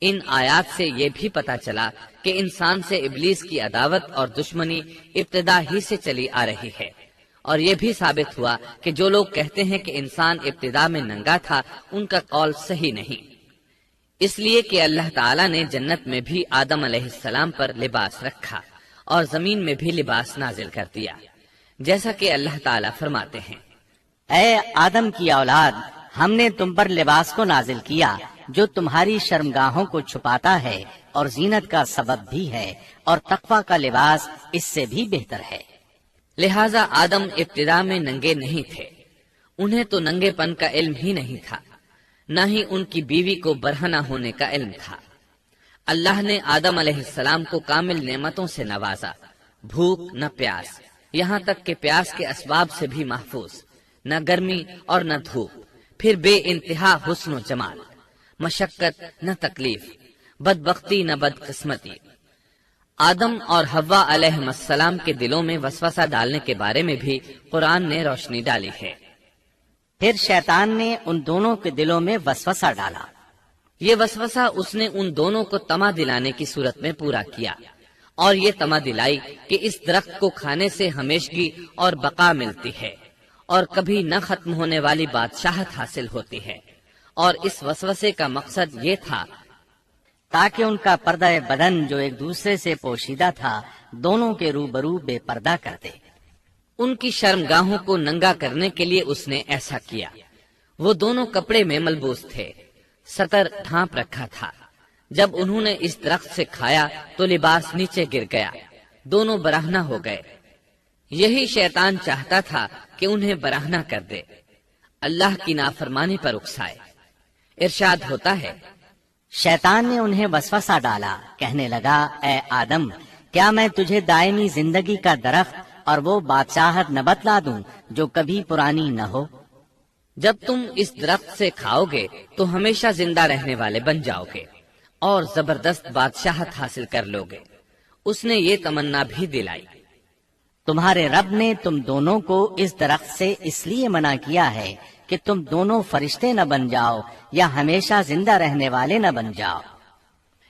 ان آیات سے یہ بھی پتا چلا کہ انسان سے ابلیس کی عداوت اور دشمنی ابتدا ہی سے چلی آ رہی ہے، اور یہ بھی ثابت ہوا کہ جو لوگ کہتے ہیں کہ انسان ابتدا میں ننگا تھا ان کا قول صحیح نہیں، اس لیے کہ اللہ تعالیٰ نے جنت میں بھی آدم علیہ السلام پر لباس رکھا اور زمین میں بھی لباس نازل کر دیا، جیسا کہ اللہ تعالیٰ فرماتے ہیں، اے آدم کی اولاد ہم نے تم پر لباس کو نازل کیا جو تمہاری شرمگاہوں کو چھپاتا ہے اور زینت کا سبب بھی ہے، اور تقوی کا لباس اس سے بھی بہتر ہے۔ لہذا آدم ابتدا میں ننگے نہیں تھے، انہیں تو ننگے پن کا علم ہی نہیں تھا، نہ ہی ان کی بیوی کو برہنہ ہونے کا علم تھا۔ اللہ نے آدم علیہ السلام کو کامل نعمتوں سے نوازا، بھوک نہ پیاس، یہاں تک کہ پیاس کے اسباب سے بھی محفوظ، نہ گرمی اور نہ دھوپ، پھر بے انتہا حسن و جمال، مشقت نہ تکلیف، بدبختی نہ بدقسمتی۔ آدم اور حوا علیہ السلام کے دلوں میں وسوسہ ڈالنے کے بارے میں بھی قرآن نے روشنی ڈالی ہے۔ پھر شیطان نے ان دونوں کے دلوں میں وسوسہ ڈالا۔ یہ وسوسہ اس نے ان دونوں کو طمع دلانے کی صورت میں پورا کیا، اور یہ طمع دلائی کہ اس درخت کو کھانے سے ہمیشگی اور بقا ملتی ہے اور کبھی نہ ختم ہونے والی بادشاہت حاصل ہوتی ہے، اور اس وسوسے کا مقصد یہ تھا تاکہ ان کا پردہ بدن جو ایک دوسرے سے پوشیدہ تھا دونوں کے روبرو بے پردہ کر دے۔ ان کی شرمگاہوں کو ننگا کرنے کے لیے اس نے ایسا کیا۔ وہ دونوں کپڑے میں ملبوس تھے، ستر ڈھانپ رکھا تھا۔ جب انہوں نے اس درخت سے کھایا تو لباس نیچے گر گیا، دونوں برہنہ ہو گئے۔ یہی شیطان چاہتا تھا کہ انہیں برہنہ کر دے، اللہ کی نافرمانی پر اکسائے۔ ارشاد ہوتا ہے، شیطان نے انہیں وسوسہ ڈالا، کہنے لگا اے آدم کیا میں تجھے دائمی زندگی کا درخت اور وہ بادشاہت نہ بتلا دوں جو کبھی پرانی نہ ہو؟ جب تم اس درخت سے کھاؤ گے تو ہمیشہ زندہ رہنے والے بن جاؤ گے اور زبردست بادشاہت حاصل کر لو گے۔ اس نے یہ تمنا بھی دلائی، تمہارے رب نے تم دونوں کو اس درخت سے اس لیے منع کیا ہے کہ تم دونوں فرشتے نہ بن جاؤ یا ہمیشہ زندہ رہنے والے نہ بن جاؤ۔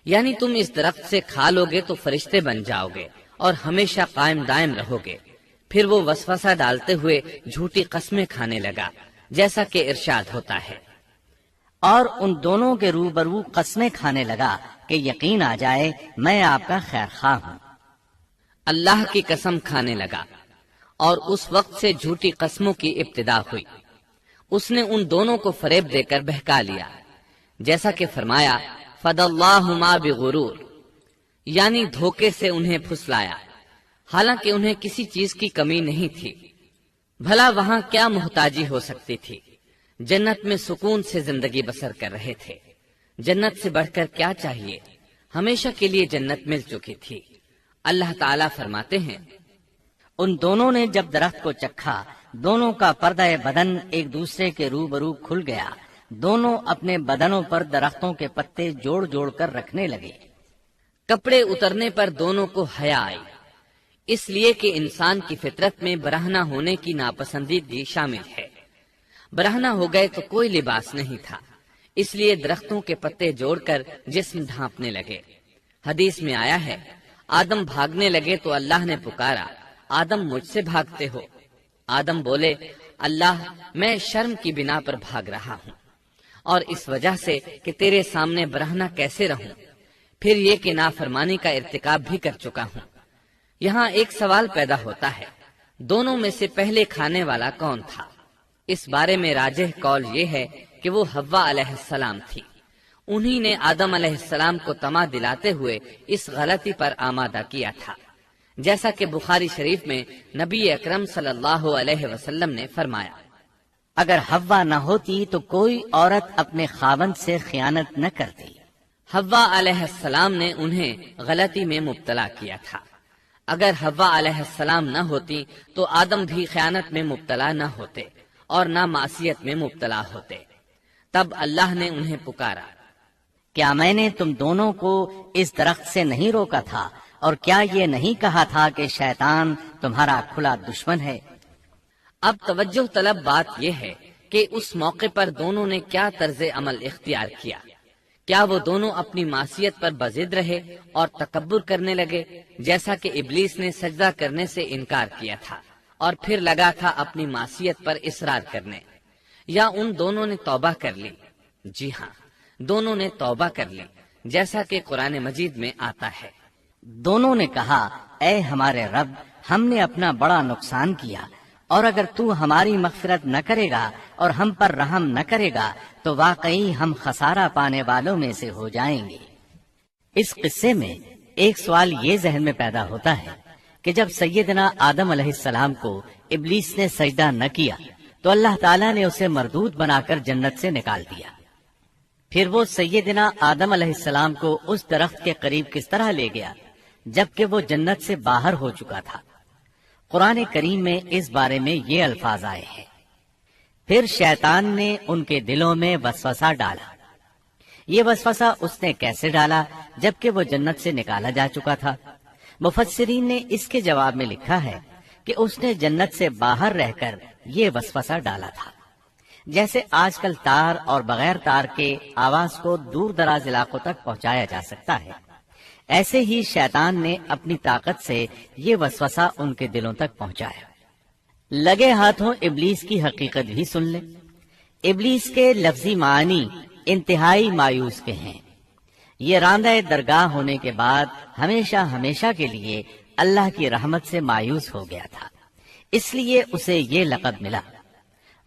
یعنی تم اس درخت سے کھا لو گے تو فرشتے بن جاؤ گے اور ہمیشہ قائم دائم رہو گے۔ پھر وہ وسوسہ ڈالتے ہوئے جھوٹی قسمیں کھانے لگا، جیسا کہ ارشاد ہوتا ہے، اور ان دونوں کے روبرو قسمیں کھانے لگا کہ یقین آ جائے میں آپ کا خیر خواہ ہوں۔ اللہ کی قسم کھانے لگا اور اس وقت سے جھوٹی قسموں کی ابتدا ہوئی۔ اس نے ان دونوں کو فریب دے کر بہکا لیا، جیسا کہ فرمایا فَدَلَّاهُمَا بِغُرُورٍ، یعنی دھوکے سے انہیں پھسلایا، حالانکہ انہیں کسی چیز کی کمی نہیں تھی۔ بھلا وہاں کیا محتاجی ہو سکتی تھی؟ جنت میں سکون سے زندگی بسر کر رہے تھے۔ جنت سے بڑھ کر کیا چاہیے؟ ہمیشہ کے لیے جنت مل چکی تھی۔ اللہ تعالیٰ فرماتے ہیں، ان دونوں نے جب درخت کو چکھا، دونوں کا پردہ بدن ایک دوسرے کے روبرو کھل گیا، دونوں اپنے بدنوں پر درختوں کے پتے جوڑ جوڑ کر رکھنے لگے۔ کپڑے اترنے پر دونوں کو حیا آئی، اس لیے کہ انسان کی فطرت میں برہنہ ہونے کی ناپسندیدگی شامل ہے۔ برہنہ ہو گئے تو کوئی لباس نہیں تھا، اس لیے درختوں کے پتے جوڑ کر جسم ڈھانپنے لگے۔ حدیث میں آیا ہے، آدم بھاگنے لگے تو اللہ نے پکارا، آدم مجھ سے بھاگتے ہو؟ آدم بولے، اللہ میں شرم کی بنا پر بھاگ رہا ہوں، اور اس وجہ سے کہ تیرے سامنے برہنہ کیسے رہوں، پھر یہ کہ نافرمانی کا ارتکاب بھی کر چکا ہوں۔ یہاں ایک سوال پیدا ہوتا ہے، دونوں میں سے پہلے کھانے والا کون تھا؟ اس بارے میں راجح قول یہ ہے کہ وہ حوا علیہ السلام تھی۔ انہی نے آدم علیہ السلام کو طمع دلاتے ہوئے اس غلطی پر آمادہ کیا تھا، جیسا کہ بخاری شریف میں نبی اکرم صلی اللہ علیہ وسلم نے فرمایا، اگر حوا نہ ہوتی تو کوئی عورت اپنے خاوند سے خیانت نہ کرتی۔ حوا علیہ السلام نے انہیں غلطی میں مبتلا کیا تھا۔ اگر حوا علیہ السلام نہ ہوتی تو آدم بھی خیانت میں مبتلا نہ ہوتے اور نہ معصیت میں مبتلا ہوتے۔ تب اللہ نے انہیں پکارا، کیا میں نے تم دونوں کو اس درخت سے نہیں روکا تھا؟ اور کیا یہ نہیں کہا تھا کہ شیطان تمہارا کھلا دشمن ہے؟ اب توجہ طلب بات یہ ہے کہ اس موقع پر دونوں نے کیا طرز عمل اختیار کیا۔ کیا وہ دونوں اپنی معصیت پر بضد رہے اور تکبر کرنے لگے، جیسا کہ ابلیس نے سجدہ کرنے سے انکار کیا تھا اور پھر لگا تھا اپنی معصیت پر اصرار کرنے، یا ان دونوں نے توبہ کر لی؟ جی ہاں، دونوں نے توبہ کر لی، جیسا کہ قرآن مجید میں آتا ہے، دونوں نے کہا، اے ہمارے رب، ہم نے اپنا بڑا نقصان کیا، اور اگر تو ہماری مغفرت نہ کرے گا اور ہم پر رحم نہ کرے گا تو واقعی ہم خسارہ پانے والوں میں سے ہو جائیں گے۔ اس قصے میں ایک سوال یہ ذہن میں پیدا ہوتا ہے کہ جب سیدنا آدم علیہ السلام کو ابلیس نے سجدہ نہ کیا تو اللہ تعالیٰ نے اسے مردود بنا کر جنت سے نکال دیا۔ پھر وہ سیدنا آدم علیہ السلام کو اس درخت کے قریب کس طرح لے گیا جبکہ وہ جنت سے باہر ہو چکا تھا؟ قرآن کریم میں اس بارے میں یہ الفاظ آئے ہیں، پھر شیطان نے ان کے دلوں میں وسوسہ ڈالا۔ یہ وسوسہ اس نے کیسے ڈالا جبکہ وہ جنت سے نکالا جا چکا تھا؟ مفسرین نے اس کے جواب میں لکھا ہے کہ اس نے جنت سے باہر رہ کر یہ وسوسہ ڈالا تھا۔ جیسے آج کل تار اور بغیر تار کے آواز کو دور دراز علاقوں تک پہنچایا جا سکتا ہے، ایسے ہی شیطان نے اپنی طاقت سے یہ وسوسہ ان کے دلوں تک پہنچایا۔ لگے ہاتھوں ابلیس کی حقیقت بھی سن لیں۔ ابلیس کے لفظی معنی انتہائی مایوس کے ہیں۔ یہ راندہ درگاہ ہونے کے بعد ہمیشہ ہمیشہ کے لیے اللہ کی رحمت سے مایوس ہو گیا تھا، اس لیے اسے یہ لقب ملا،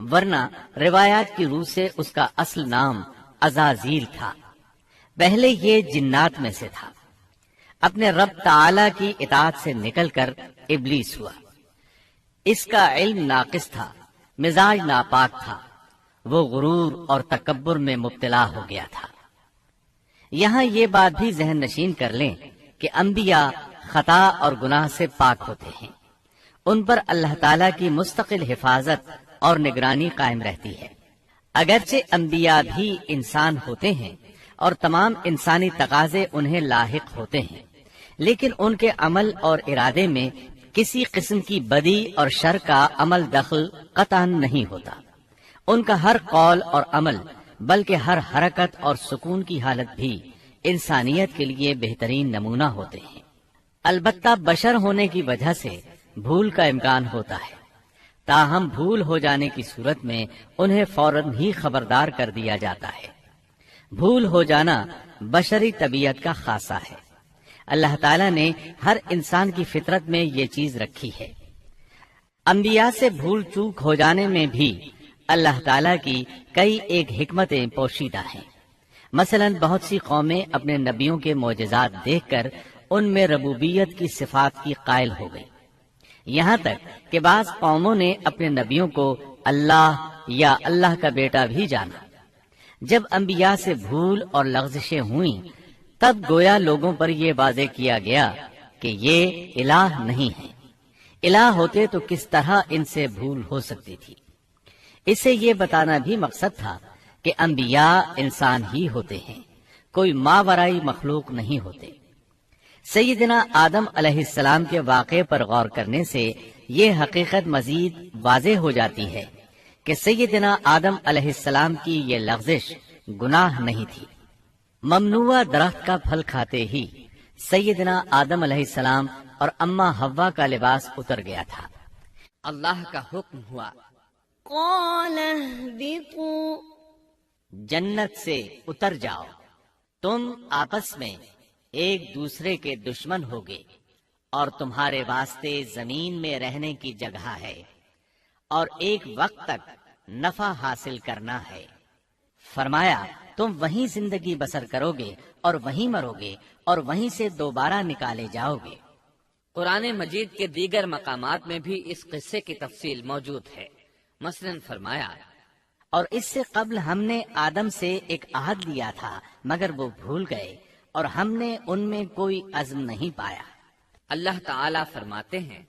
ورنہ روایات کی روح سے اس کا اصل نام عزازیل تھا۔ پہلے یہ جنات میں سے تھا، اپنے رب تعالی کی اطاعت سے نکل کر ابلیس ہوا۔ اس کا علم ناقص تھا، مزاج ناپاک تھا، وہ غرور اور تکبر میں مبتلا ہو گیا تھا۔ یہاں یہ بات بھی ذہن نشین کر لیں کہ انبیاء خطا اور گناہ سے پاک ہوتے ہیں، ان پر اللہ تعالی کی مستقل حفاظت اور نگرانی قائم رہتی ہے۔ اگرچہ انبیاء بھی انسان ہوتے ہیں اور تمام انسانی تقاضے انہیں لاحق ہوتے ہیں، لیکن ان کے عمل اور ارادے میں کسی قسم کی بدی اور شر کا عمل دخل قطعاً نہیں ہوتا۔ ان کا ہر قول اور عمل بلکہ ہر حرکت اور سکون کی حالت بھی انسانیت کے لیے بہترین نمونہ ہوتے ہیں۔ البتہ بشر ہونے کی وجہ سے بھول کا امکان ہوتا ہے، تاہم بھول ہو جانے کی صورت میں انہیں فوراً ہی خبردار کر دیا جاتا ہے۔ بھول ہو جانا بشری طبیعت کا خاصہ ہے۔ اللہ تعالیٰ نے ہر انسان کی فطرت میں یہ چیز رکھی ہے۔ انبیاء سے بھول چوک ہو جانے میں بھی اللہ تعالیٰ کی کئی ایک حکمتیں پوشیدہ ہیں۔ مثلا بہت سی قومیں اپنے نبیوں کے معجزات دیکھ کر ان میں ربوبیت کی صفات کی قائل ہو گئی، یہاں تک کہ بعض قوموں نے اپنے نبیوں کو اللہ یا اللہ کا بیٹا بھی جانا۔ جب انبیاء سے بھول اور لغزشیں ہوئیں تب گویا لوگوں پر یہ واضح کیا گیا کہ یہ الہ نہیں ہے۔ الہ ہوتے تو کس طرح ان سے بھول ہو سکتی تھی۔ اس سے یہ بتانا بھی مقصد تھا کہ انبیاء انسان ہی ہوتے ہیں، کوئی ماورائی مخلوق نہیں ہوتے۔ سیدنا آدم علیہ السلام کے واقعے پر غور کرنے سے یہ حقیقت مزید واضح ہو جاتی ہے کہ سیدنا آدم علیہ السلام کی یہ لغزش گناہ نہیں تھی۔ ممنوع درخت کا پھل کھاتے ہی سیدنا آدم علیہ السلام اور اماں حوا کا لباس اتر گیا تھا۔ اللہ کا حکم ہوا، قال اهبطوا جنت سے اتر جاؤ، تم آپس میں ایک دوسرے کے دشمن ہوگے اور تمہارے واسطے زمین میں رہنے کی جگہ ہے اور ایک وقت تک نفع حاصل کرنا ہے۔ فرمایا تم وہیں زندگی بسر کرو گے اور وہیں مرو گے اور وہیں سے دوبارہ نکالے جاؤ گے۔ قرآن مجید کے دیگر مقامات میں بھی اس قصے کی تفصیل موجود ہے۔ مثلاً فرمایا، اور اس سے قبل ہم نے آدم سے ایک عہد لیا تھا مگر وہ بھول گئے اور ہم نے ان میں کوئی عزم نہیں پایا۔ اللہ تعالیٰ فرماتے ہیں،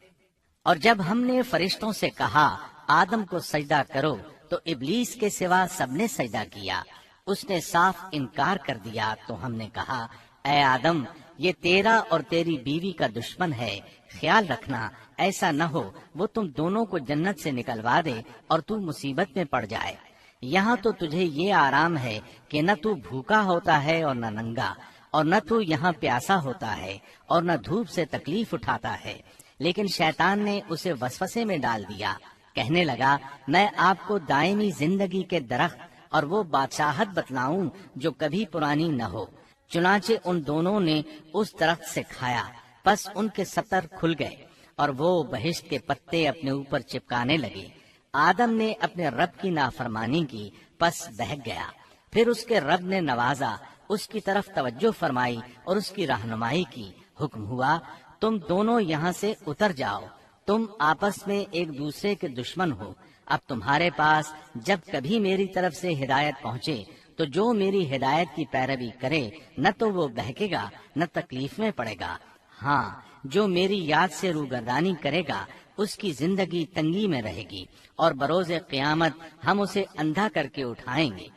اور جب ہم نے فرشتوں سے کہا آدم کو سجدہ کرو تو ابلیس کے سوا سب نے سجدہ کیا، اس نے صاف انکار کر دیا۔ تو ہم نے کہا اے آدم، یہ تیرا اور تیری بیوی کا دشمن ہے، خیال رکھنا ایسا نہ ہو وہ تم دونوں کو جنت سے نکلوا دے اور تو مصیبت میں پڑ جائے۔ یہاں تو تجھے یہ آرام ہے کہ نہ تو بھوکا ہوتا ہے اور نہ ننگا، اور نہ تو یہاں پیاسا ہوتا ہے اور نہ دھوپ سے تکلیف اٹھاتا ہے۔ لیکن شیطان نے اسے وسوسے میں ڈال دیا، کہنے لگا میں آپ کو دائمی زندگی کے درخت اور وہ بادشاہت بتلاؤں جو کبھی پرانی نہ ہو۔ چنانچہ ان دونوں نے اس درخت سے کھایا، پس ان کے ستر کھل گئے اور وہ بہشت کے پتے اپنے اوپر چپکانے لگے۔ آدم نے اپنے رب کی نافرمانی کی، پس بہک گیا۔ پھر اس کے رب نے نوازا، اس کی طرف توجہ فرمائی اور اس کی رہنمائی کی۔ حکم ہوا تم دونوں یہاں سے اتر جاؤ، تم آپس میں ایک دوسرے کے دشمن ہو۔ اب تمہارے پاس جب کبھی میری طرف سے ہدایت پہنچے تو جو میری ہدایت کی پیروی کرے نہ تو وہ بہکے گا نہ تکلیف میں پڑے گا، ہاں جو میری یاد سے روگردانی کرے گا اس کی زندگی تنگی میں رہے گی اور بروز قیامت ہم اسے اندھا کر کے اٹھائیں گے۔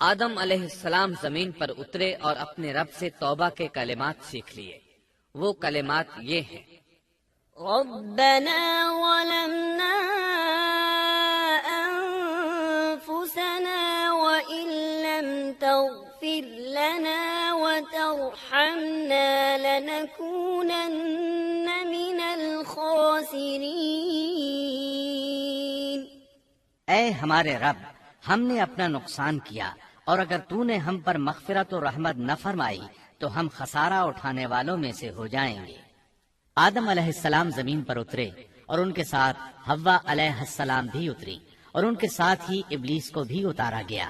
آدم علیہ السلام زمین پر اترے اور اپنے رب سے توبہ کے کلمات سیکھ لیے۔ وہ کلمات یہ ہیں، ربنا ظلمنا أنفسنا وإن لم تغفر لنا وترحمنا لنكونن من الخاسرين۔ اے ہمارے رب، ہم نے اپنا نقصان کیا اور اگر تو نے ہم پر مغفرت و رحمت نہ فرمائی تو ہم خسارہ اٹھانے والوں میں سے ہو جائیں گے۔ آدم علیہ السلام زمین پر اترے اور ان کے ساتھ حوا علیہ السلام بھی اتری اور ان کے ساتھ ہی ابلیس کو بھی اتارا گیا۔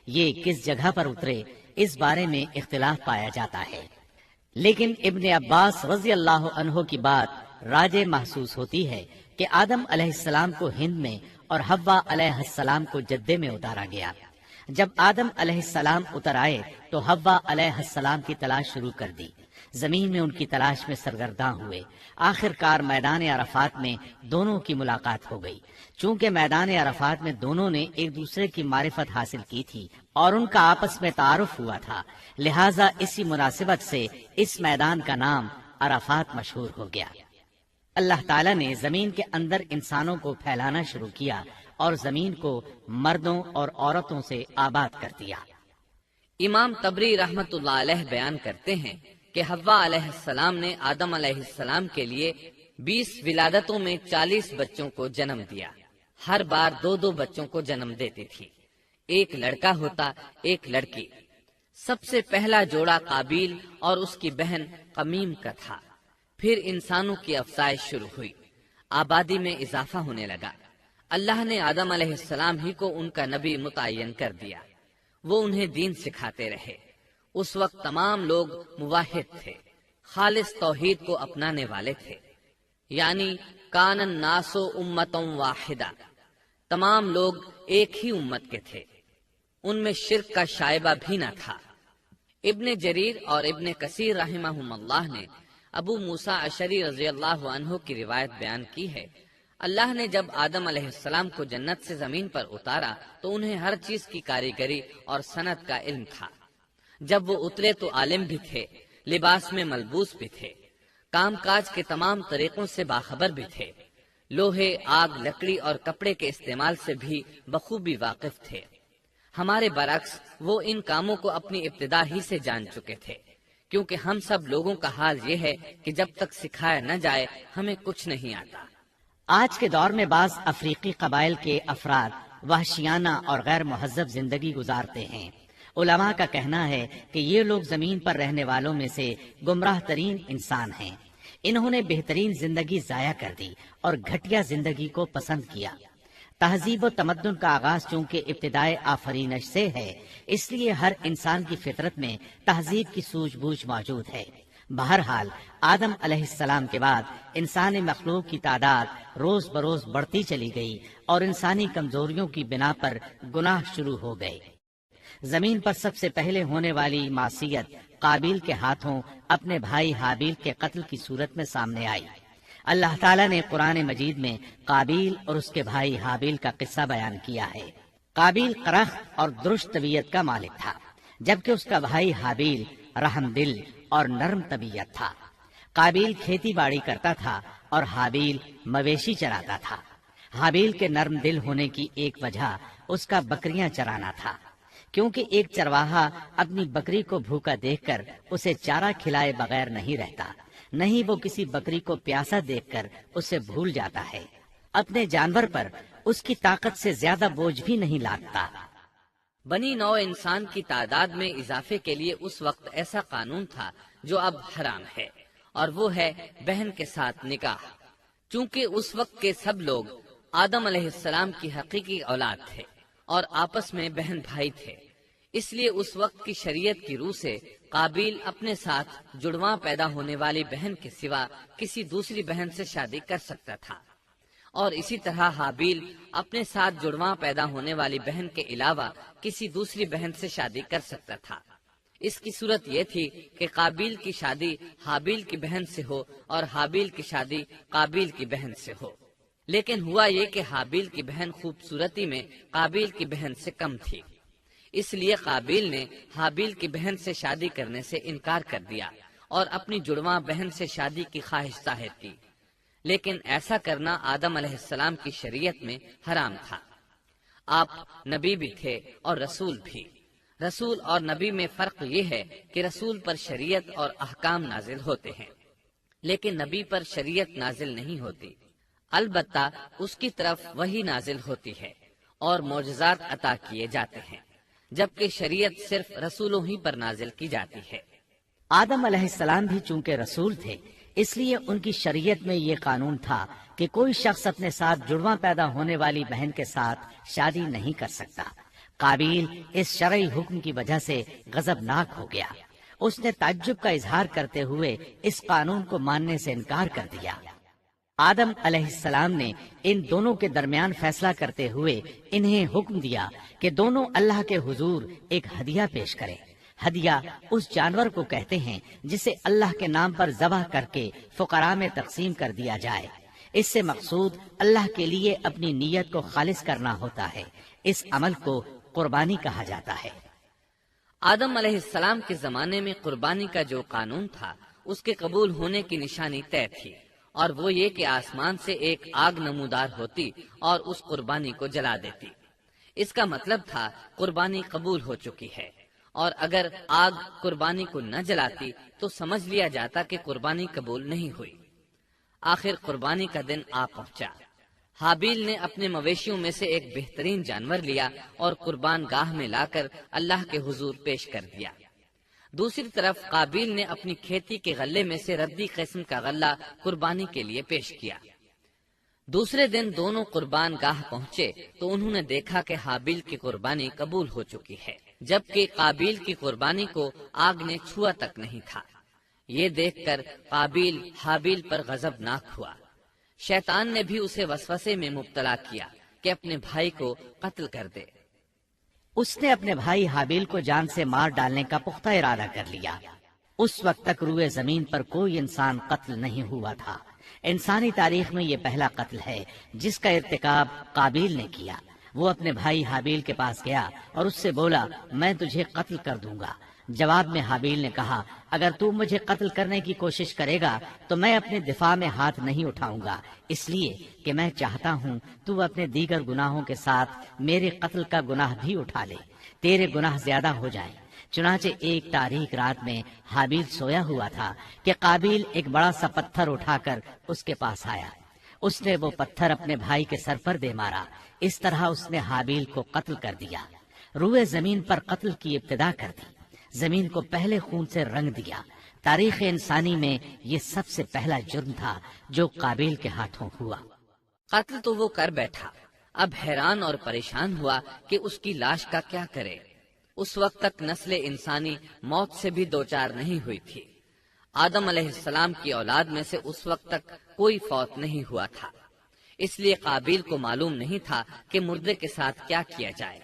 یہ کس جگہ پر اترے اس بارے میں اختلاف پایا جاتا ہے، لیکن ابن عباس رضی اللہ عنہ کی بات راجح محسوس ہوتی ہے کہ آدم علیہ السلام کو ہند میں اور حوا علیہ السلام کو جدے میں اتارا گیا۔ جب آدم علیہ السلام اتر آئے تو حوا علیہ السلام کی تلاش شروع کر دی، زمین میں ان کی تلاش میں سرگرداں ہوئے۔ آخر کار میدان عرفات میں دونوں کی ملاقات ہو گئی۔ چونکہ میدان عرفات میں دونوں نے ایک دوسرے کی معرفت حاصل کی تھی اور ان کا آپس میں تعارف ہوا تھا، لہٰذا اسی مناسبت سے اس میدان کا نام عرفات مشہور ہو گیا۔ اللہ تعالیٰ نے زمین کے اندر انسانوں کو پھیلانا شروع کیا اور زمین کو مردوں اور عورتوں سے آباد کر دیا۔ امام طبری رحمت اللہ علیہ بیان کرتے ہیں کہ حوا علیہ السلام نے آدم علیہ السلام کے لیے 20 ولادتوں میں 40 بچوں کو جنم دیا۔ ہر بار 2 بچوں کو جنم دیتی تھی، ایک لڑکا ہوتا ایک لڑکی۔ سب سے پہلا جوڑا قابیل اور اس کی بہن قمیم کا تھا۔ پھر انسانوں کی افزائش شروع ہوئی، آبادی میں اضافہ ہونے لگا۔ اللہ نے آدم علیہ السلام ہی کو ان کا نبی متعین کر دیا، وہ انہیں دین سکھاتے رہے۔ اس وقت تمام لوگ موحد تھے، خالص توحید کو اپنانے والے تھے، یعنی کان الناس امۃ واحدہ، تمام لوگ ایک ہی امت کے تھے، ان میں شرک کا شائبہ بھی نہ تھا۔ ابن جریر اور ابن کثیر رحمہم اللہ نے ابو موسیٰ اشعری رضی اللہ عنہ کی روایت بیان کی ہے، اللہ نے جب آدم علیہ السلام کو جنت سے زمین پر اتارا تو انہیں ہر چیز کی کاریگری اور صنعت کا علم تھا۔ جب وہ اترے تو عالم بھی تھے، لباس میں ملبوس بھی تھے، کام کاج کے تمام طریقوں سے باخبر بھی تھے، لوہے، آگ، لکڑی اور کپڑے کے استعمال سے بھی بخوبی واقف تھے۔ ہمارے برعکس وہ ان کاموں کو اپنی ابتدا ہی سے جان چکے تھے، کیونکہ ہم سب لوگوں کا حال یہ ہے کہ جب تک سکھایا نہ جائے ہمیں کچھ نہیں آتا۔ آج کے دور میں بعض افریقی قبائل کے افراد وحشیانہ اور غیر مہذب زندگی گزارتے ہیں۔ علماء کا کہنا ہے کہ یہ لوگ زمین پر رہنے والوں میں سے گمراہ ترین انسان ہیں۔ انہوں نے بہترین زندگی ضائع کر دی اور گھٹیا زندگی کو پسند کیا۔ تہذیب و تمدن کا آغاز چونکہ ابتدائے آفرینش سے ہے، اس لیے ہر انسان کی فطرت میں تہذیب کی سوجھ بوجھ موجود ہے۔ بہرحال آدم علیہ السلام کے بعد انسانی مخلوق کی تعداد روز بروز بڑھتی چلی گئی اور انسانی کمزوریوں کی بنا پر گناہ شروع ہو گئے۔ زمین پر سب سے پہلے ہونے والی معصیت قابیل کے ہاتھوں اپنے بھائی حابیل کے قتل کی صورت میں سامنے آئی۔ اللہ تعالیٰ نے قرآن مجید میں قابیل اور اس کے بھائی حابیل کا قصہ بیان کیا ہے۔ قابیل قرخ اور درست طبیعت کا مالک تھا، جبکہ اس کا بھائی حابیل رحم دل اور نرم طبیعت تھا۔ قابیل کھیتی باڑی کرتا تھا اور حابیل مویشی چراتا تھا۔ حابیل کے نرم دل ہونے کی ایک وجہ اس کا بکریاں چرانا تھا، کیونکہ ایک چرواہا اپنی بکری کو بھوکا دیکھ کر اسے چارہ کھلائے بغیر نہیں رہتا، نہیں وہ کسی بکری کو پیاسا دیکھ کر اسے بھول جاتا ہے۔ اپنے جانور پر اس کی طاقت سے زیادہ بوجھ بھی نہیں لادتا۔ بنی نوع انسان کی تعداد میں اضافے کے لیے اس وقت ایسا قانون تھا جو اب حرام ہے، اور وہ ہے بہن کے ساتھ نکاح۔ چونکہ اس وقت کے سب لوگ آدم علیہ السلام کی حقیقی اولاد تھے اور آپس میں بہن بھائی تھے، اس لیے اس وقت کی شریعت کی روح سے قابیل اپنے ساتھ جڑواں پیدا ہونے والی بہن کے سوا کسی دوسری بہن سے شادی کر سکتا تھا، اور اسی طرح حابیل اپنے ساتھ جڑواں پیدا ہونے والی بہن کے علاوہ کسی دوسری بہن سے شادی کر سکتا تھا۔ اس کی صورت یہ تھی کہ قابیل کی شادی حابیل کی بہن سے ہو اور حابیل کی شادی قابیل کی بہن سے ہو، لیکن ہوا یہ کہ حابیل کی بہن خوبصورتی میں قابیل کی بہن سے کم تھی، اس لیے قابیل نے حابیل کی بہن سے شادی کرنے سے انکار کر دیا اور اپنی جڑواں بہن سے شادی کی خواہش ظاہر کی، لیکن ایسا کرنا آدم علیہ السلام کی شریعت میں حرام تھا۔ آپ نبی بھی تھے اور رسول بھی۔ رسول اور نبی میں فرق یہ ہے کہ رسول پر شریعت اور احکام نازل ہوتے ہیں، لیکن نبی پر شریعت نازل نہیں ہوتی، البتہ اس کی طرف وحی نازل ہوتی ہے اور معجزات عطا کیے جاتے ہیں، جبکہ شریعت صرف رسولوں ہی پر نازل کی جاتی ہے۔ آدم علیہ السلام بھی چونکہ رسول تھے، اس لیے ان کی شریعت میں یہ قانون تھا کہ کوئی شخص اپنے ساتھ جڑواں پیدا ہونے والی بہن کے ساتھ شادی نہیں کر سکتا۔ قابیل اس شرعی حکم کی وجہ سے غضبناک ہو گیا۔ اس نے تعجب کا اظہار کرتے ہوئے اس قانون کو ماننے سے انکار کر دیا۔ آدم علیہ السلام نے ان دونوں کے درمیان فیصلہ کرتے ہوئے انہیں حکم دیا کہ دونوں اللہ کے حضور ایک ہدیہ پیش کریں۔ ہدیہ اس جانور کو کہتے ہیں جسے اللہ کے نام پر ذبح کر کے فقراء میں تقسیم کر دیا جائے۔ اس سے مقصود اللہ کے لیے اپنی نیت کو خالص کرنا ہوتا ہے۔ اس عمل کو قربانی کہا جاتا ہے۔ آدم علیہ السلام کے زمانے میں قربانی کا جو قانون تھا اس کے قبول ہونے کی نشانی طے تھی، اور وہ یہ کہ آسمان سے ایک آگ نمودار ہوتی اور اس قربانی کو جلا دیتی۔ اس کا مطلب تھا قربانی قبول ہو چکی ہے، اور اگر آگ قربانی کو نہ جلاتی تو سمجھ لیا جاتا کہ قربانی قبول نہیں ہوئی۔ آخر قربانی کا دن آ پہنچا۔ حابیل نے اپنے مویشیوں میں سے ایک بہترین جانور لیا اور قربان گاہ میں لا کر اللہ کے حضور پیش کر دیا۔ دوسری طرف قابیل نے اپنی کھیتی کے غلے میں سے ردی قسم کا غلہ قربانی کے لیے پیش کیا۔ دوسرے دن دونوں قربان گاہ پہنچے تو انہوں نے دیکھا کہ حابیل کی قربانی قبول ہو چکی ہے، جبکہ قابیل کی قربانی کو آگ نے چھوا تک نہیں تھا۔ یہ دیکھ کر قابیل حابیل پر غضبناک ہوا۔ شیطان نے بھی اسے وسوسے میں مبتلا کیا کہ اپنے بھائی کو قتل کر دے۔ اس نے اپنے بھائی حابیل کو جان سے مار ڈالنے کا پختہ ارادہ کر لیا۔ اس وقت تک روئے زمین پر کوئی انسان قتل نہیں ہوا تھا۔ انسانی تاریخ میں یہ پہلا قتل ہے جس کا ارتکاب قابیل نے کیا۔ وہ اپنے بھائی حابیل کے پاس گیا اور اس سے بولا، میں تجھے قتل کر دوں گا۔ جواب میں حابیل نے کہا، اگر تو مجھے قتل کرنے کی کوشش کرے گا تو میں اپنے دفاع میں ہاتھ نہیں اٹھاؤں گا، اس لیے کہ میں چاہتا ہوں تو اپنے دیگر گناہوں کے ساتھ میرے قتل کا گناہ بھی اٹھا لے، تیرے گناہ زیادہ ہو جائیں۔ چنانچہ ایک تاریک رات میں حابیل سویا ہوا تھا کہ قابیل ایک بڑا سا پتھر اٹھا کر اس کے پاس آیا۔ اس نے وہ پتھر اپنے بھائی کے سر پر دے مارا۔ اس طرح اس نے حابیل کو قتل کر دیا، روئے زمین پر قتل کی ابتدا کر دی، زمین کو پہلے خون سے رنگ دیا۔ تاریخ انسانی میں یہ سب سے پہلا جرم تھا جو قابیل کے ہاتھوں ہوا۔ قتل تو وہ کر بیٹھا، اب حیران اور پریشان ہوا کہ اس کی لاش کا کیا کرے۔ اس وقت تک نسل انسانی موت سے بھی دوچار نہیں ہوئی تھی۔ آدم علیہ السلام کی اولاد میں سے اس وقت تک کوئی فوت نہیں ہوا تھا، اس لیے قابیل کو معلوم نہیں تھا کہ مردے کے ساتھ کیا کیا جائے۔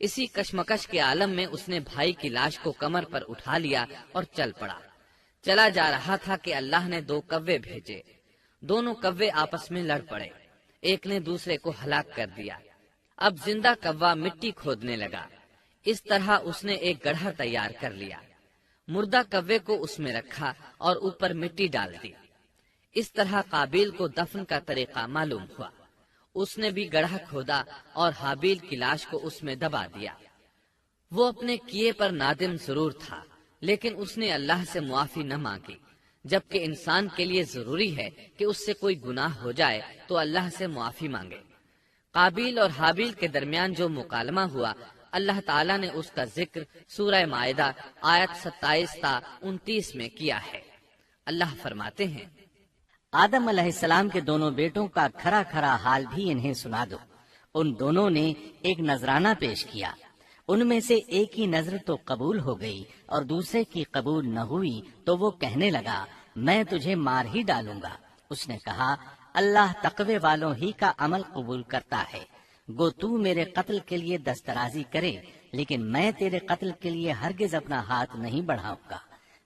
اسی کشمکش کے عالم میں اس نے بھائی کی لاش کو کمر پر اٹھا لیا اور چل پڑا۔ چلا جا رہا تھا کہ اللہ نے 2 کوے بھیجے۔ دونوں کوے آپس میں لڑ پڑے، ایک نے دوسرے کو ہلاک کر دیا۔ اب زندہ کوا مٹی کھودنے لگا۔ اس طرح اس نے ایک گڑھا تیار کر لیا، مردہ کوے کو اس میں رکھا اور اوپر مٹی ڈال دی۔ اس طرح قابیل کو دفن کا طریقہ معلوم ہوا۔ اس نے بھی گڑھا کھودا اور حابیل کی لاش کو اس میں دبا دیا۔ وہ اپنے کیے پر نادم ضرور تھا، لیکن اس نے اللہ سے معافی نہ مانگی، جبکہ انسان کے لیے ضروری ہے کہ اس سے کوئی گناہ ہو جائے تو اللہ سے معافی مانگے۔ قابیل اور حابیل کے درمیان جو مکالمہ ہوا، اللہ تعالیٰ نے اس کا ذکر سورہ مائدہ آیت 27 تا 29 میں کیا ہے۔ اللہ فرماتے ہیں، آدم علیہ السلام کے دونوں بیٹوں کا کھرا کھرا حال بھی انہیں سنا دو۔ ان دونوں نے ایک نذرانہ پیش کیا، ان میں سے ایک کی نذر تو قبول ہو گئی اور دوسرے کی قبول نہ ہوئی تو وہ کہنے لگا، میں تجھے مار ہی ڈالوں گا۔ اس نے کہا، اللہ تقوی والوں ہی کا عمل قبول کرتا ہے، گو تو میرے قتل کے لیے دسترازی کرے، لیکن میں تیرے قتل کے لیے ہرگز اپنا ہاتھ نہیں بڑھاؤں گا۔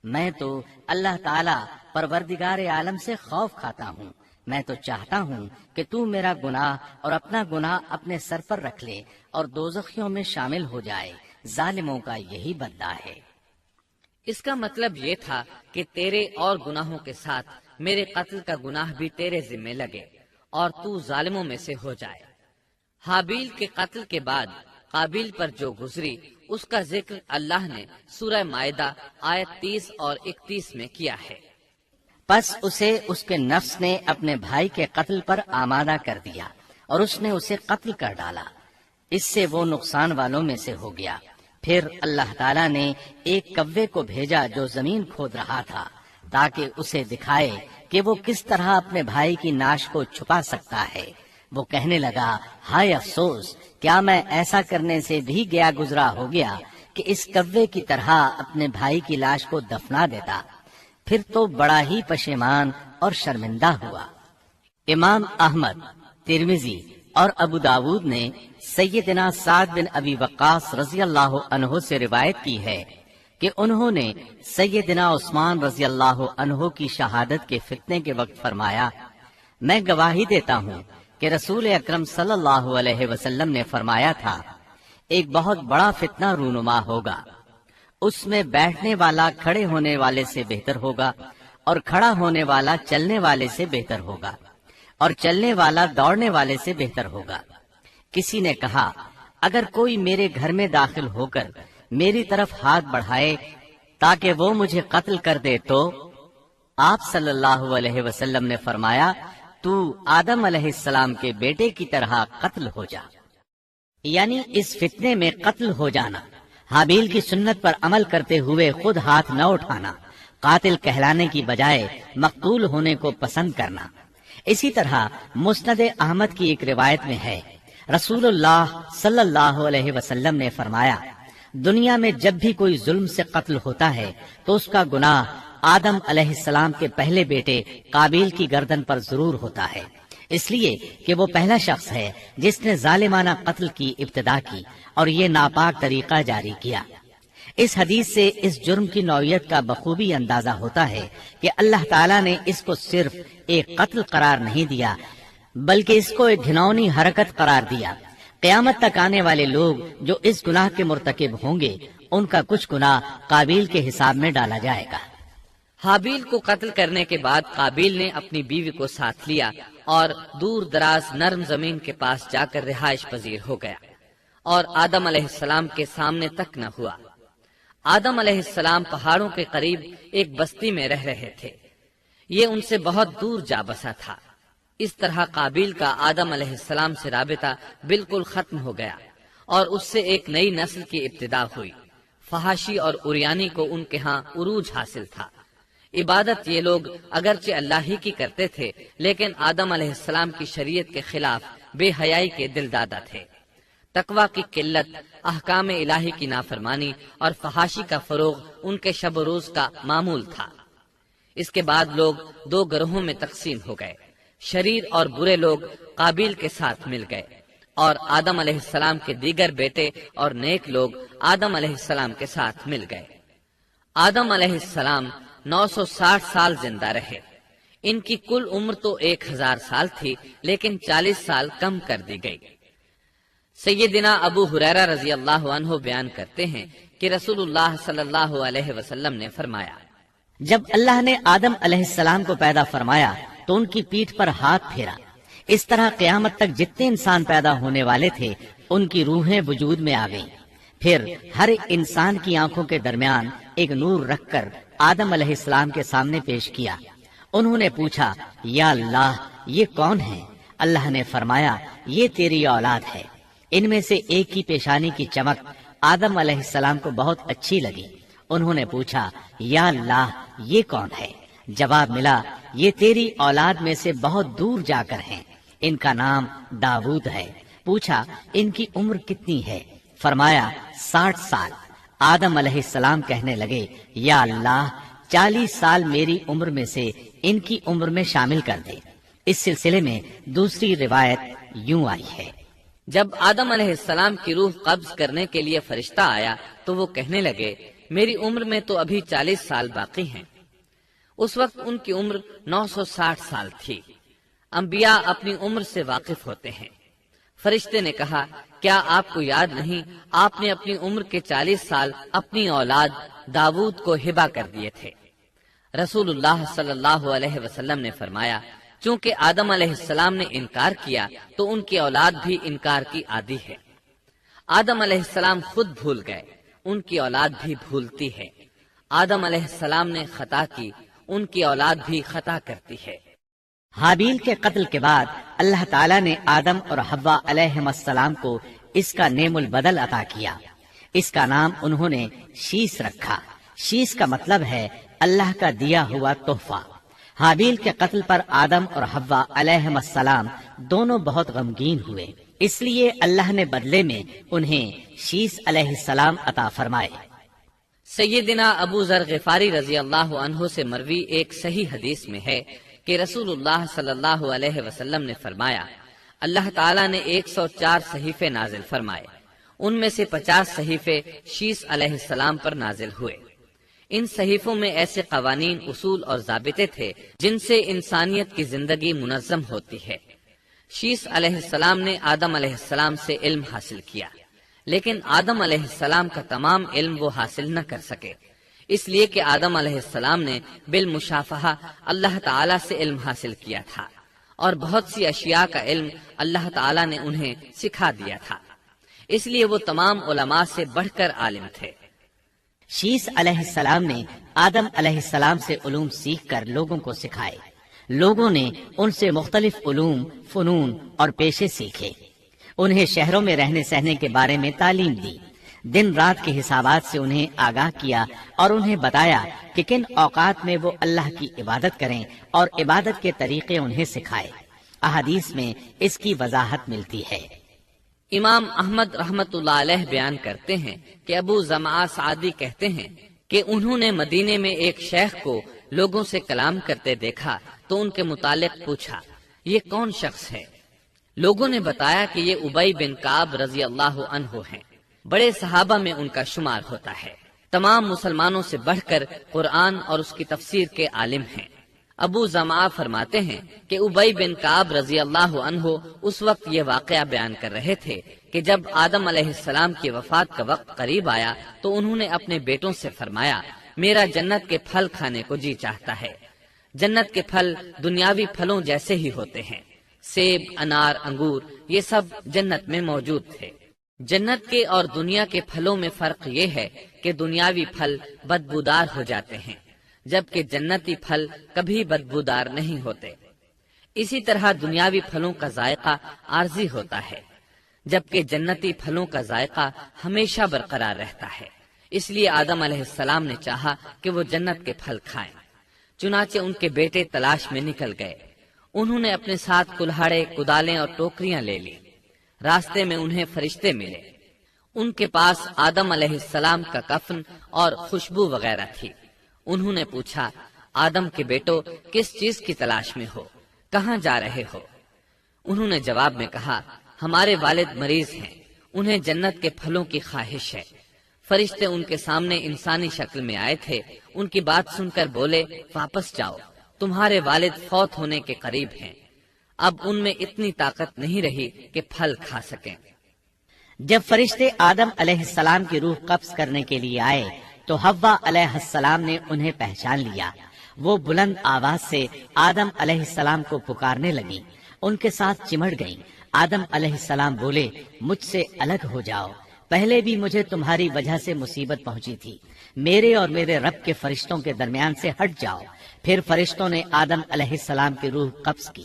میں تو اللہ تعالی پروردگار عالم سے خوف کھاتا ہوں، میں تو چاہتا ہوں کہ تو میرا گناہ اور اپنا گناہ اپنے سر پر رکھ لے اور دوزخیوں میں شامل ہو جائے۔ ظالموں کا یہی بدلہ ہے۔ اس کا مطلب یہ تھا کہ تیرے اور گناہوں کے ساتھ میرے قتل کا گناہ بھی تیرے ذمہ لگے اور تو ظالموں میں سے ہو جائے۔ حابیل کے قتل کے بعد قابیل پر جو گزری اس کا ذکر اللہ نے سورہ مائدہ آیت 30 اور 31 میں کیا ہے۔ پس اسے اس کے نفس نے اپنے بھائی کے قتل پر آمادہ کر دیا اور اس نے اسے قتل کر ڈالا، اس سے وہ نقصان والوں میں سے ہو گیا۔ پھر اللہ تعالیٰ نے ایک کوے کو بھیجا جو زمین کھود رہا تھا تاکہ اسے دکھائے کہ وہ کس طرح اپنے بھائی کی ناش کو چھپا سکتا ہے۔ وہ کہنے لگا، ہائے افسوس، کیا میں ایسا کرنے سے بھی گیا گزرا ہو گیا کہ اس کوے کی طرح اپنے بھائی کی لاش کو دفنا دیتا۔ پھر تو بڑا ہی پشیمان اور شرمندہ ہوا۔ امام احمد، ترمذی اور ابو داود نے سیدنا سعد بن ابی وقاص رضی اللہ عنہ سے روایت کی ہے کہ انہوں نے سیدنا عثمان رضی اللہ عنہ کی شہادت کے فتنے کے وقت فرمایا، میں گواہی دیتا ہوں کہ رسول اکرم صلی اللہ علیہ وسلم نے فرمایا تھا، ایک بہت بڑا فتنہ رونما ہوگا، اس میں بیٹھنے والا کھڑے ہونے والے سے بہتر ہوگا اور کھڑا ہونے والا چلنے والے سے بہتر ہوگا اور چلنے والا دوڑنے والے سے بہتر ہوگا۔ کسی نے کہا، اگر کوئی میرے گھر میں داخل ہو کر میری طرف ہاتھ بڑھائے تاکہ وہ مجھے قتل کر دے تو آپ صلی اللہ علیہ وسلم نے فرمایا، تو آدم علیہ السلام کے بیٹے کی طرح قتل ہو جا۔ یعنی اس فتنے میں قتل ہو جانا حابیل کی سنت پر عمل کرتے ہوئے خود ہاتھ نہ اٹھانا، قاتل کہلانے کی بجائے مقتول ہونے کو پسند کرنا۔ اسی طرح مسند احمد کی ایک روایت میں ہے، رسول اللہ صلی اللہ علیہ وسلم نے فرمایا، دنیا میں جب بھی کوئی ظلم سے قتل ہوتا ہے تو اس کا گناہ آدم علیہ السلام کے پہلے بیٹے قابیل کی گردن پر ضرور ہوتا ہے، اس لیے کہ وہ پہلا شخص ہے جس نے ظالمانہ قتل کی ابتدا کی اور یہ ناپاک طریقہ جاری کیا۔ اس حدیث سے اس جرم کی نوعیت کا بخوبی اندازہ ہوتا ہے کہ اللہ تعالیٰ نے اس کو صرف ایک قتل قرار نہیں دیا بلکہ اس کو ایک گھناؤنی حرکت قرار دیا۔ قیامت تک آنے والے لوگ جو اس گناہ کے مرتکب ہوں گے ان کا کچھ گناہ قابیل کے حساب میں ڈالا جائے گا۔ حابیل کو قتل کرنے کے بعد قابیل نے اپنی بیوی کو ساتھ لیا اور دور دراز نرم زمین کے پاس جا کر رہائش پذیر ہو گیا اور آدم علیہ السلام کے سامنے تک نہ ہوا۔ آدم علیہ السلام پہاڑوں کے قریب ایک بستی میں رہ رہے تھے، یہ ان سے بہت دور جا بسا تھا۔ اس طرح قابیل کا آدم علیہ السلام سے رابطہ بالکل ختم ہو گیا اور اس سے ایک نئی نسل کی ابتدا ہوئی۔ فحاشی اور اریانی کو ان کے ہاں عروج حاصل تھا۔ عبادت یہ لوگ اگرچہ اللہ ہی کی کرتے تھے لیکن آدم علیہ السلام کی شریعت کے خلاف بے حیائی کے دل دادا تھے۔ تقوی کی قلت، احکام الہی کی نافرمانی اور فحاشی کا فروغ ان کے شب و روز کا معمول تھا۔ اس کے بعد لوگ دو گروہوں میں تقسیم ہو گئے، شریر اور برے لوگ قابیل کے ساتھ مل گئے اور آدم علیہ السلام کے دیگر بیٹے اور نیک لوگ آدم علیہ السلام کے ساتھ مل گئے۔ آدم علیہ السلام 960 سال زندہ رہے۔ ان کی کل عمر تو 1000 سال تھی لیکن 40 سال کم کر دی گئی۔ سیدنا ابو ہریرہ رضی اللہ عنہ بیان کرتے ہیں کہ رسول اللہ صلی اللہ علیہ وسلم نے فرمایا، جب اللہ نے آدم علیہ السلام کو پیدا فرمایا تو ان کی پیٹھ پر ہاتھ پھیرا۔ اس طرح قیامت تک جتنے انسان پیدا ہونے والے تھے ان کی روحیں وجود میں آ گئیں۔ پھر ہر انسان کی آنکھوں کے درمیان ایک نور رکھ کر آدم علیہ السلام کے سامنے پیش کیا۔ انہوں نے پوچھا، یا اللہ یہ کون ہے؟ اللہ نے فرمایا، یہ تیری اولاد ہے۔ ان میں سے ایک کی پیشانی کی چمک آدم علیہ السلام کو بہت اچھی لگی۔ انہوں نے پوچھا، یا اللہ یہ کون ہے؟ جواب ملا، یہ تیری اولاد میں سے بہت دور جا کر ہیں، ان کا نام داؤد ہے۔ پوچھا، ان کی عمر کتنی ہے؟ فرمایا 60 سال۔ آدم علیہ السلام کہنے لگے، یا اللہ 40 سال میری عمر میں سے ان کی عمر میں شامل کر دے۔ اس سلسلے میں دوسری روایت یوں آئی ہے، جب آدم علیہ السلام کی روح قبض کرنے کے لیے فرشتہ آیا تو وہ کہنے لگے، میری عمر میں تو ابھی 40 سال باقی ہیں۔ اس وقت ان کی عمر 960 سال تھی۔ انبیاء اپنی عمر سے واقف ہوتے ہیں۔ فرشتے نے کہا، کیا آپ کو یاد نہیں آپ نے اپنی عمر کے 40 سال اپنی اولاد داؤد کو ہبہ کر دیے تھے؟ رسول اللہ صلی اللہ علیہ وسلم نے فرمایا، چونکہ آدم علیہ السلام نے انکار کیا تو ان کی اولاد بھی انکار کی عادی ہے۔ آدم علیہ السلام خود بھول گئے، ان کی اولاد بھی بھولتی ہے۔ آدم علیہ السلام نے خطا کی، ان کی اولاد بھی خطا کرتی ہے۔ حابیل کے قتل کے بعد اللہ تعالیٰ نے آدم اور حوا علیہم السلام کو اس کا نعم البدل عطا کیا۔ اس کا نام انہوں نے شیس رکھا۔ شیس کا مطلب ہے اللہ کا دیا ہوا تحفہ۔ حابیل کے قتل پر آدم اور حوا علیہم السلام دونوں بہت غمگین ہوئے، اس لیے اللہ نے بدلے میں انہیں شیس علیہ السلام عطا فرمائے۔ سیدنا ابو ذر غفاری رضی اللہ عنہ سے مروی ایک صحیح حدیث میں ہے کہ رسول اللہ صلی اللہ علیہ وسلم نے فرمایا، اللہ تعالیٰ نے 104 صحیفے نازل فرمائے، ان میں سے 50 صحیفے شیس علیہ السلام پر نازل ہوئے۔ ان صحیفوں میں ایسے قوانین، اصول اور ضابطے تھے جن سے انسانیت کی زندگی منظم ہوتی ہے۔ شیس علیہ السلام نے آدم علیہ السلام سے علم حاصل کیا، لیکن آدم علیہ السلام کا تمام علم وہ حاصل نہ کر سکے، اس لیے کہ آدم علیہ السلام نے بالمشافہہ اللہ تعالیٰ سے علم حاصل کیا تھا اور بہت سی اشیاء کا علم اللہ تعالیٰ نے انہیں سکھا دیا تھا، اس لیے وہ تمام علماء سے بڑھ کر عالم تھے۔ شیس علیہ السلام نے آدم علیہ السلام سے علوم سیکھ کر لوگوں کو سکھائے۔ لوگوں نے ان سے مختلف علوم، فنون اور پیشے سیکھے۔ انہیں شہروں میں رہنے سہنے کے بارے میں تعلیم دی۔ دن رات کے حسابات سے انہیں آگاہ کیا اور انہیں بتایا کہ کن اوقات میں وہ اللہ کی عبادت کریں اور عبادت کے طریقے انہیں سکھائے۔ احادیث میں اس کی وضاحت ملتی ہے۔ امام احمد رحمت اللہ علیہ بیان کرتے ہیں کہ ابو زمعہ سعدی کہتے ہیں کہ انہوں نے مدینے میں ایک شیخ کو لوگوں سے کلام کرتے دیکھا تو ان کے متعلق پوچھا، یہ کون شخص ہے؟ لوگوں نے بتایا کہ یہ ابی بن کعب رضی اللہ عنہ ہیں، بڑے صحابہ میں ان کا شمار ہوتا ہے، تمام مسلمانوں سے بڑھ کر قرآن اور اس کی تفسیر کے عالم ہیں۔ ابو زمعہ فرماتے ہیں کہ ابی بن کعب رضی اللہ عنہ اس وقت یہ واقعہ بیان کر رہے تھے کہ جب آدم علیہ السلام کی وفات کا وقت قریب آیا تو انہوں نے اپنے بیٹوں سے فرمایا، میرا جنت کے پھل کھانے کو جی چاہتا ہے۔ جنت کے پھل دنیاوی پھلوں جیسے ہی ہوتے ہیں، سیب، انار، انگور، یہ سب جنت میں موجود تھے۔ جنت کے اور دنیا کے پھلوں میں فرق یہ ہے کہ دنیاوی پھل بدبودار ہو جاتے ہیں جبکہ جنتی پھل کبھی بدبودار نہیں ہوتے۔ اسی طرح دنیاوی پھلوں کا ذائقہ عارضی ہوتا ہے جبکہ جنتی پھلوں کا ذائقہ ہمیشہ برقرار رہتا ہے۔ اس لیے آدم علیہ السلام نے چاہا کہ وہ جنت کے پھل کھائیں، چنانچہ ان کے بیٹے تلاش میں نکل گئے۔ انہوں نے اپنے ساتھ کلہاڑے، کدالیں اور ٹوکریاں لے لی۔ راستے میں انہیں فرشتے ملے، ان کے پاس آدم علیہ السلام کا کفن اور خوشبو وغیرہ تھی۔ انہوں نے پوچھا، آدم کے بیٹو، کس چیز کی تلاش میں ہو؟ کہاں جا رہے ہو؟ انہوں نے جواب میں کہا، ہمارے والد مریض ہیں، انہیں جنت کے پھلوں کی خواہش ہے۔ فرشتے ان کے سامنے انسانی شکل میں آئے تھے، ان کی بات سن کر بولے، واپس جاؤ، تمہارے والد فوت ہونے کے قریب ہیں، اب ان میں اتنی طاقت نہیں رہی کہ پھل کھا سکیں۔ جب فرشتے آدم علیہ السلام کی روح قبض کرنے کے لیے آئے تو حوا علیہ السلام نے انہیں پہچان لیا۔ وہ بلند آواز سے آدم علیہ السلام کو پکارنے لگی، ان کے ساتھ چمڑ گئیں۔ آدم علیہ السلام بولے، مجھ سے الگ ہو جاؤ، پہلے بھی مجھے تمہاری وجہ سے مصیبت پہنچی تھی، میرے اور میرے رب کے فرشتوں کے درمیان سے ہٹ جاؤ۔ پھر فرشتوں نے آدم علیہ السلام کی روح قبض کی،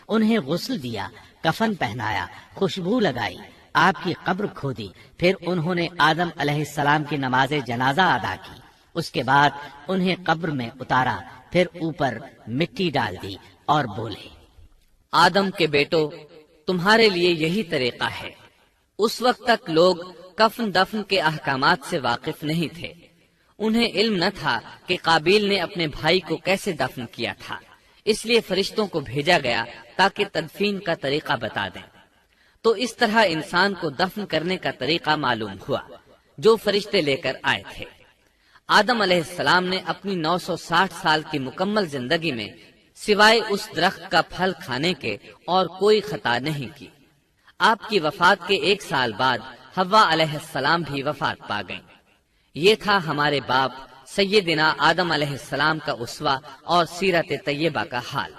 انہیں غسل دیا، کفن پہنایا، خوشبو لگائی، آپ کی قبر کھودی، پھر انہوں نے آدم علیہ السلام کی نماز جنازہ ادا کی۔ اس کے بعد انہیں قبر میں اتارا، پھر اوپر مٹی ڈال دی اور بولے، آدم کے بیٹو، تمہارے لیے یہی طریقہ ہے۔ اس وقت تک لوگ کفن دفن کے احکامات سے واقف نہیں تھے، انہیں علم نہ تھا کہ قابیل نے اپنے بھائی کو کیسے دفن کیا تھا، اس لیے فرشتوں کو بھیجا گیا تاکہ تدفین کا طریقہ بتا دیں۔ تو اس طرح انسان کو دفن کرنے کا طریقہ معلوم ہوا جو فرشتے لے کر آئے تھے۔ آدم علیہ السلام نے اپنی 960 سال کی مکمل زندگی میں سوائے اس درخت کا پھل کھانے کے اور کوئی خطا نہیں کی۔ آپ کی وفات کے 1 سال بعد حوا علیہ السلام بھی وفات پا گئیں۔ یہ تھا ہمارے باپ سیدنا آدم علیہ السلام کا اسوہ اور سیرت طیبہ کا حال۔